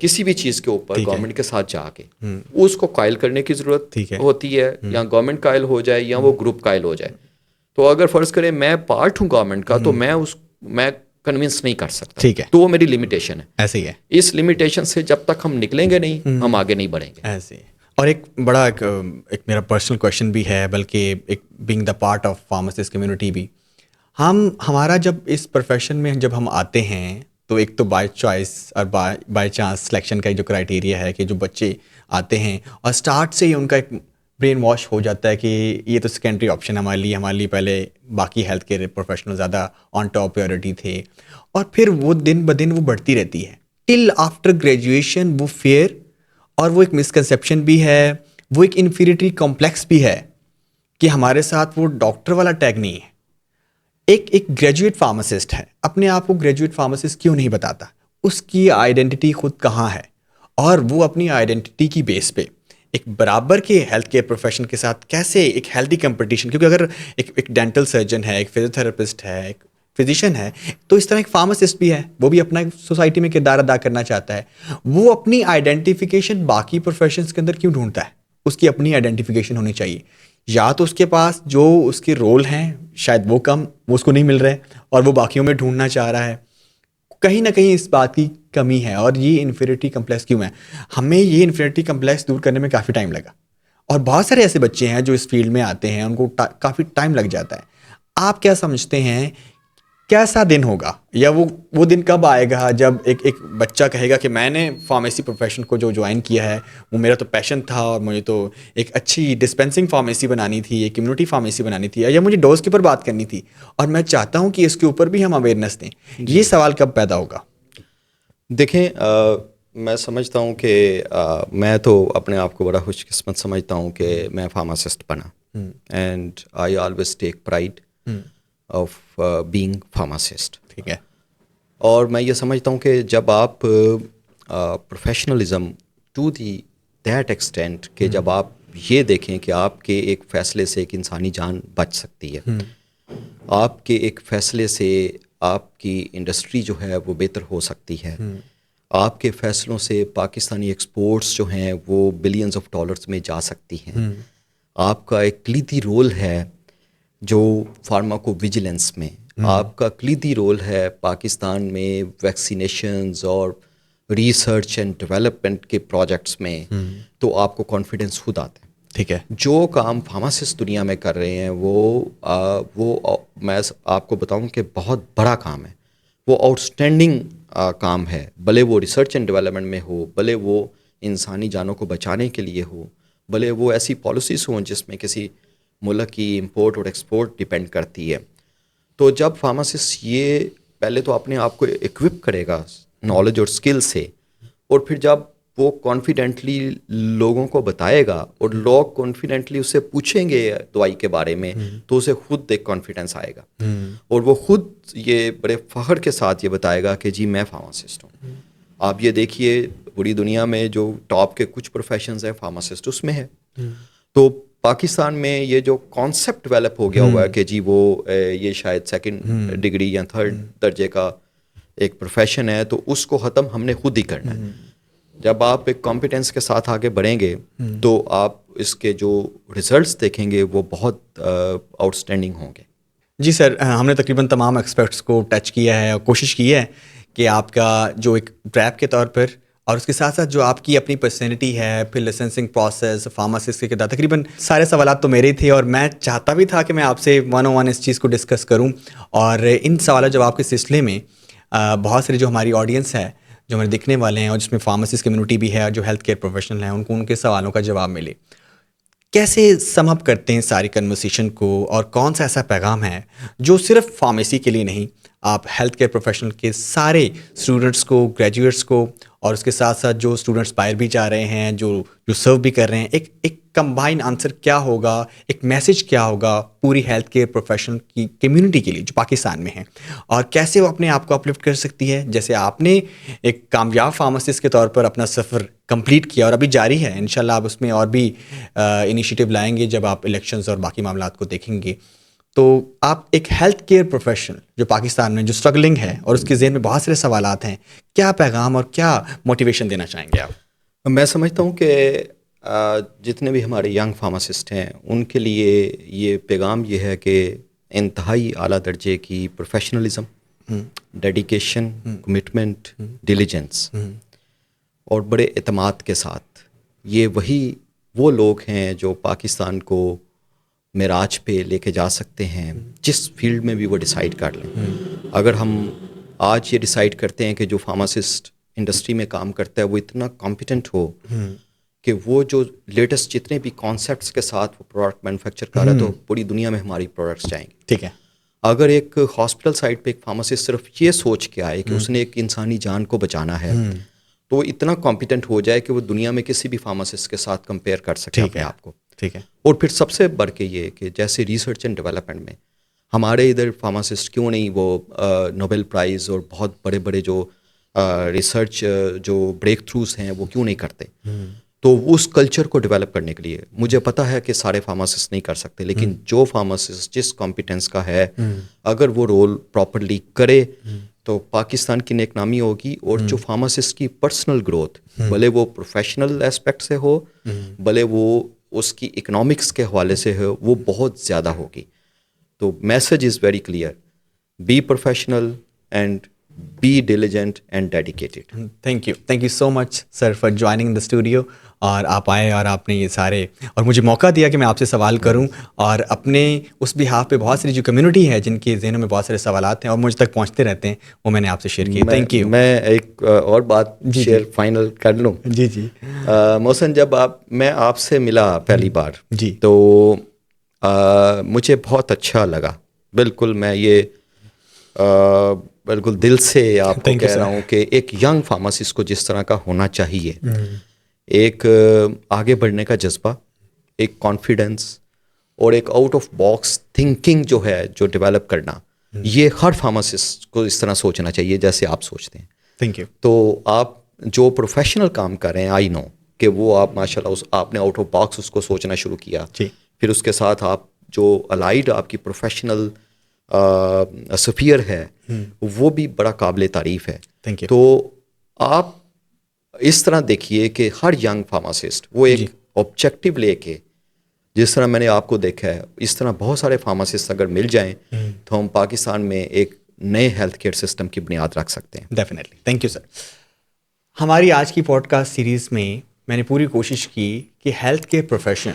کسی بھی چیز کے اوپر گورنمنٹ کے ساتھ جا کے. اس کو قائل کرنے کی ضرورت ہوتی ہے, یا گورنمنٹ قائل ہو جائے یا وہ گروپ قائل ہو جائے. تو اگر فرض کریں میں پارٹ ہوں گورنمنٹ کا تو میں کنونس نہیں کر سکتا.
ٹھیک ہے,
تو وہ میری لمیٹیشن ہے.
ایسے ہی ہے.
اس لمیٹیشن سے جب تک ہم نکلیں گے نہیں ہم آگے نہیں بڑھیں گے.
ایسے ہی. اور ایک بڑا ایک میرا پرسنل کویشچن بھی ہے, بلکہ ایک being the part of pharmacist community بھی, ہمارا جب اس پروفیشن میں جب ہم آتے ہیں تو ایک تو بائی چوائس اور بائی چانس سلیکشن کا جو کرائٹیریا ہے کہ جو بچے آتے ہیں اور اسٹارٹ سے ہی ان کا ایک برین واش ہو جاتا ہے کہ یہ تو سیکنڈری آپشن ہمارے لیے پہلے باقی ہیلتھ کیئر پروفیشنل زیادہ آن ٹاپ پریورٹی تھے, اور پھر وہ دن بدن وہ بڑھتی رہتی ہے ٹل آفٹر گریجویشن. وہ فیئر اور وہ ایک مسکنسیپشن بھی ہے, وہ ایک انفیریٹی کمپلیکس بھی ہے کہ ہمارے ساتھ وہ ڈاکٹر والا ٹیگ نہیں ہے. ایک گریجویٹ فارماسسٹ ہے, اپنے آپ کو گریجویٹ فارماسسٹ کیوں نہیں بتاتا, اس کی آئیڈینٹی خود کہاں ہے, اور وہ اپنی آئیڈینٹی کی بیس پہ ایک برابر کے ہیلتھ کیئر پروفیشن کے ساتھ کیسے ایک ہیلتھی کمپٹیشن, کیونکہ اگر ایک ڈینٹل سرجن ہے, ایک فزیوتھراپسٹ ہے, ایک فزیشین ہے, تو اس طرح ایک فارماسسٹ بھی ہے, وہ بھی اپنا سوسائٹی میں کردار ادا کرنا چاہتا ہے. وہ اپنی آئیڈینٹیفیکیشن باقی پروفیشنس کے اندر کیوں ڈھونڈتا ہے؟ اس کی اپنی آئیڈینٹیفیکیشن ہونی چاہیے. یا تو اس کے پاس جو اس کے رول ہیں شاید وہ کم, وہ اس کو نہیں مل رہے اور وہ باقیوں میں ڈھونڈنا چاہ رہا ہے. کہیں نہ کہیں اس بات کی کمی ہے, اور یہ انفیریٹی کمپلیکس کیوں ہے؟ ہمیں یہ انفیریٹی کمپلیکس دور کرنے میں کافی ٹائم لگا, اور بہت سارے ایسے بچے ہیں جو اس فیلڈ میں آتے ہیں, ان کو کافی ٹائم لگ جاتا ہے. آپ کیا سمجھتے ہیں کیسا دن ہوگا, یا وہ دن کب آئے گا جب ایک بچہ کہے گا کہ میں نے فارمیسی پروفیشن کو جو جوائن کیا ہے وہ میرا تو پیشن تھا, اور مجھے تو ایک اچھی ڈسپینسنگ فارمیسی بنانی تھی, ایک کمیونٹی فارمیسی بنانی تھی, یا مجھے ڈوز کے اوپر بات کرنی تھی, اور میں چاہتا ہوں کہ اس کے اوپر بھی ہم اویئرنیس دیں. یہ سوال کب پیدا ہوگا؟
دیکھیں, میں سمجھتا ہوں کہ میں تو اپنے آپ کو بڑا خوش قسمت سمجھتا ہوں کہ میں فارماسسٹ بنا, and I always take pride of being pharmacist.
ٹھیک ہے.
اور میں یہ سمجھتا ہوں کہ جب آپ پروفیشنلزم ٹو دیٹ ایکسٹینٹ کہ جب آپ یہ دیکھیں کہ آپ کے ایک فیصلے سے ایک انسانی جان بچ سکتی ہے, آپ کے ایک فیصلے سے آپ کی انڈسٹری جو ہے وہ بہتر ہو سکتی ہے, آپ کے فیصلوں سے پاکستانی ایکسپورٹس جو ہیں وہ بلینز آف ڈالرز میں جا سکتی ہیں, آپ کا ایک کلیدی رول ہے جو فارماکو ویجیلنس میں, آپ کا کلیدی رول ہے پاکستان میں ویکسینیشنز اور ریسرچ اینڈ ڈیولپمنٹ کے پروجیکٹس میں, تو آپ کو کانفیڈنس خود آتا ہے.
ٹھیک ہے.
جو کام فارماسسٹ دنیا میں کر رہے ہیں وہ میں آپ کو بتاؤں کہ بہت بڑا کام ہے, وہ آؤٹ اسٹینڈنگ کام ہے, بھلے وہ ریسرچ اینڈ ڈیولپمنٹ میں ہو, بھلے وہ انسانی جانوں کو بچانے کے لیے ہو, بھلے وہ ایسی پالیسیز ہوں جس میں کسی ملک کی امپورٹ اور ایکسپورٹ ڈیپینڈ کرتی ہے. تو جب فارماسسٹ یہ پہلے تو اپنے آپ کو اکوپ کرے گا نالج اور اسکل سے, اور پھر جب وہ کانفیڈنٹلی لوگوں کو بتائے گا اور لوگ کانفیڈنٹلی اس سے پوچھیں گے دوائی کے بارے میں, تو اسے خود ایک کانفیڈنس آئے گا, اور وہ خود یہ بڑے فخر کے ساتھ یہ بتائے گا کہ جی میں فارماسسٹ ہوں. آپ یہ دیکھیے پوری دنیا میں جو ٹاپ کے کچھ پروفیشنز ہیں فارماسسٹ اس میں ہے. تو پاکستان میں یہ جو کانسیپٹ ڈیولپ ہو گیا ہوا ہے کہ جی وہ یہ شاید سیکنڈ ڈگری یا تھرڈ درجے کا ایک پروفیشن ہے, تو اس کو ختم ہم نے خود ہی کرنا ہے. جب آپ ایک کمپیٹنس کے ساتھ آگے بڑھیں گے تو آپ اس کے جو ریزلٹس دیکھیں گے وہ بہت آؤٹ اسٹینڈنگ ہوں گے.
جی سر, ہم نے تقریباً تمام ایکسپرٹس کو ٹچ کیا ہے اور کوشش کی ہے کہ آپ کا جو ایک ریپ کے طور پر, اور اس کے ساتھ ساتھ جو آپ کی اپنی پرسنالٹی ہے, پھر لائسنسنگ پروسیس, فارماسسٹ کے کردار, تقریباً سارے سوالات تو میرے تھے, اور میں چاہتا بھی تھا کہ میں آپ سے 101 اس چیز کو ڈسکس کروں. اور ان سوالات جواب کے سلسلے میں بہت سارے جو ہماری آڈینس ہے, جو ہمارے دیکھنے والے ہیں, اور جس میں فارماسسٹ کمیونٹی بھی ہے اور جو ہیلتھ کیئر پروفیشنل ہیں, ان کے سوالوں کا جواب ملے. کیسے سم اپ کرتے ہیں ساری کنورسیشن کو, اور کون سا ایسا پیغام ہے جو صرف فارمیسی کے لیے نہیں, آپ ہیلتھ کیئر پروفیشنل کے سارے اسٹوڈنٹس کو, گریجویٹس کو, اور اس کے ساتھ ساتھ جو اسٹوڈنٹس باہر بھی جا رہے ہیں, جو سرو بھی کر رہے ہیں, ایک کمبائن آنسر کیا ہوگا, ایک میسج کیا ہوگا پوری ہیلتھ کیئر پروفیشنل کی کمیونٹی کے لیے جو پاکستان میں ہے, اور کیسے وہ اپنے آپ کو اپلفٹ کر سکتی ہے, جیسے آپ نے ایک کامیاب فارماسسٹ کے طور پر اپنا سفر کمپلیٹ کیا اور ابھی جاری ہے. انشاءاللہ آپ اس میں اور بھی انیشیٹو لائیں گے جب آپ الیکشنز اور باقی معاملات کو دیکھیں گے. تو آپ ایک ہیلتھ کیئر پروفیشنل جو پاکستان میں جو اسٹرگلنگ ہے اور اس کے ذہن میں بہت سارے سوالات ہیں, کیا پیغام اور کیا موٹیویشن دینا چاہیں گے آپ؟
میں سمجھتا ہوں کہ جتنے بھی ہمارے ینگ فارماسسٹ ہیں ان کے لیے یہ پیغام یہ ہے کہ انتہائی اعلیٰ درجے کی پروفیشنلزم، ڈیڈیکیشن، کمٹمنٹ، ڈیلیجنس اور بڑے اعتماد کے ساتھ، یہ وہ لوگ ہیں جو پاکستان کو معراج پہ لے کے جا سکتے ہیں جس فیلڈ میں بھی وہ ڈیسائیڈ کر لیں. اگر ہم آج یہ ڈیسائیڈ کرتے ہیں کہ جو فارماسسٹ انڈسٹری میں کام کرتا ہے وہ اتنا کمپیٹنٹ ہو کہ وہ جو لیٹسٹ جتنے بھی کانسیپٹس کے ساتھ وہ پروڈکٹ مینوفیکچر کر رہا ہے تو پوری دنیا میں ہماری پروڈکٹس جائیں گے.
ٹھیک ہے.
اگر ایک ہاسپٹل سائٹ پہ ایک فارماسسٹ صرف یہ سوچ کے آئے کہ اس نے ایک انسانی جان کو بچانا ہے تو وہ اتنا کمپیٹنٹ ہو جائے کہ وہ دنیا میں کسی بھی فارماسسٹ کے ساتھ کمپیئر کر سکے اپنے آپ کو.
ٹھیک ہے.
اور پھر سب سے بڑھ کے یہ کہ جیسے ریسرچ اینڈ ڈیولپمنٹ میں ہمارے ادھر فارماسسٹ کیوں نہیں وہ نوبل پرائز اور بہت بڑے بڑے جو ریسرچ جو بریک تھروز ہیں وہ کیوں نہیں کرتے. تو اس کلچر کو ڈیولپ کرنے کے لیے مجھے پتہ ہے کہ سارے فارماسسٹ نہیں کر سکتے، لیکن جو فارماسسٹ جس کمپیٹنس کا ہے اگر وہ رول پراپرلی کرے تو پاکستان کی نیک نامی ہوگی. اور جو فارماسسٹ کی پرسنل گروتھ بھلے وہ پروفیشنل اسپیکٹ سے ہو بھلے وہ اس کی اکنامکس کے حوالے سے ہو وہ بہت زیادہ ہوگی. تو message is very clear, be professional and be diligent and dedicated.
Thank you so much sir for joining the studio. اور آپ آئے اور آپ نے یہ سارے اور مجھے موقع دیا کہ میں آپ سے سوال کروں اور اپنے اس بہاف پہ بہت ساری جو کمیونٹی ہے جن کے ذہنوں میں بہت سارے سوالات ہیں اور مجھ تک پہنچتے رہتے ہیں وہ میں نے آپ سے شیئر کیے. Thank you.
میں ایک اور بات شیئر فائنل کر لوں.
جی
محسن، جب میں آپ سے ملا پہلی بار
جی
تو مجھے بہت اچھا لگا. بالکل میں یہ بالکل دل سے آپ کو کہہ رہا ہوں کہ ایک ینگ فارماسسٹ کو جس طرح کا ہونا چاہیے، ایک آگے بڑھنے کا جذبہ، ایک کانفیڈنس اور ایک آؤٹ آف باکس تھنکنگ جو ہے جو ڈیولپ کرنا، یہ ہر فارماسسٹ کو اس طرح سوچنا چاہیے جیسے آپ سوچتے ہیں.
Thank you.
تو آپ جو پروفیشنل کام کر رہے ہیں آئی نو کہ وہ آپ ماشاء اللہ آپ نے آؤٹ آف باکس اس کو سوچنا شروع کیا. پھر اس کے ساتھ آپ جو الائڈ آپ کی پروفیشنل سفیر ہے وہ بھی بڑا قابل تعریف ہے. تو آپ اس طرح دیکھیے کہ ہر ینگ فارماسسٹ وہ ایک آبجیکٹو لے کے، جس طرح میں نے آپ کو دیکھا ہے اس طرح بہت سارے فارماسسٹ اگر مل جائیں تو ہم پاکستان میں ایک نئے ہیلتھ کیئر سسٹم کی بنیاد رکھ سکتے ہیں.
ڈیفینیٹلی. Thank you sir. ہماری آج کی پوڈ کاسٹ سیریز میں نے پوری کوشش کی کہ ہیلتھ کیئر پروفیشن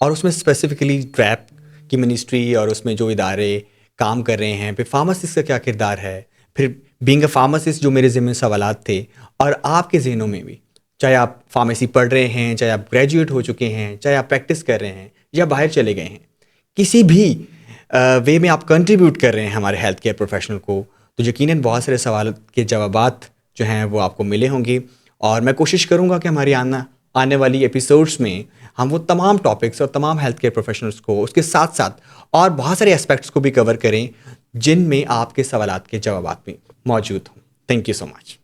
اور اس میں اسپیسیفکلی ڈریپ کی منسٹری اور اس میں جو ادارے کام کر رہے ہیں، پھر فارماسسٹ کا کیا کردار ہے، پھر بینگ اے فارماسسٹ جو میرے ذمہ سوالات تھے اور آپ کے ذہنوں میں بھی، چاہے آپ فارمیسی پڑھ رہے ہیں، چاہے آپ گریجویٹ ہو چکے ہیں، چاہے آپ پریکٹس کر رہے ہیں یا باہر چلے گئے ہیں، کسی بھی وے میں آپ کنٹریبیوٹ کر رہے ہیں ہمارے ہیلتھ کیئر پروفیشنل کو، تو یقیناً بہت سارے سوالات کے جوابات جو ہیں وہ آپ کو ملے ہوں گے. اور میں کوشش کروں گا کہ ہماری آنے والی ایپیسوڈس میں ہم وہ تمام ٹاپکس اور تمام ہیلتھ کیئر پروفیشنلس کو اس کے ساتھ ساتھ اور بہت سارے اسپیکٹس کو بھی کور کریں جن میں آپ کے سوالات کے جوابات بھی موجود ہوں. Thank you so much.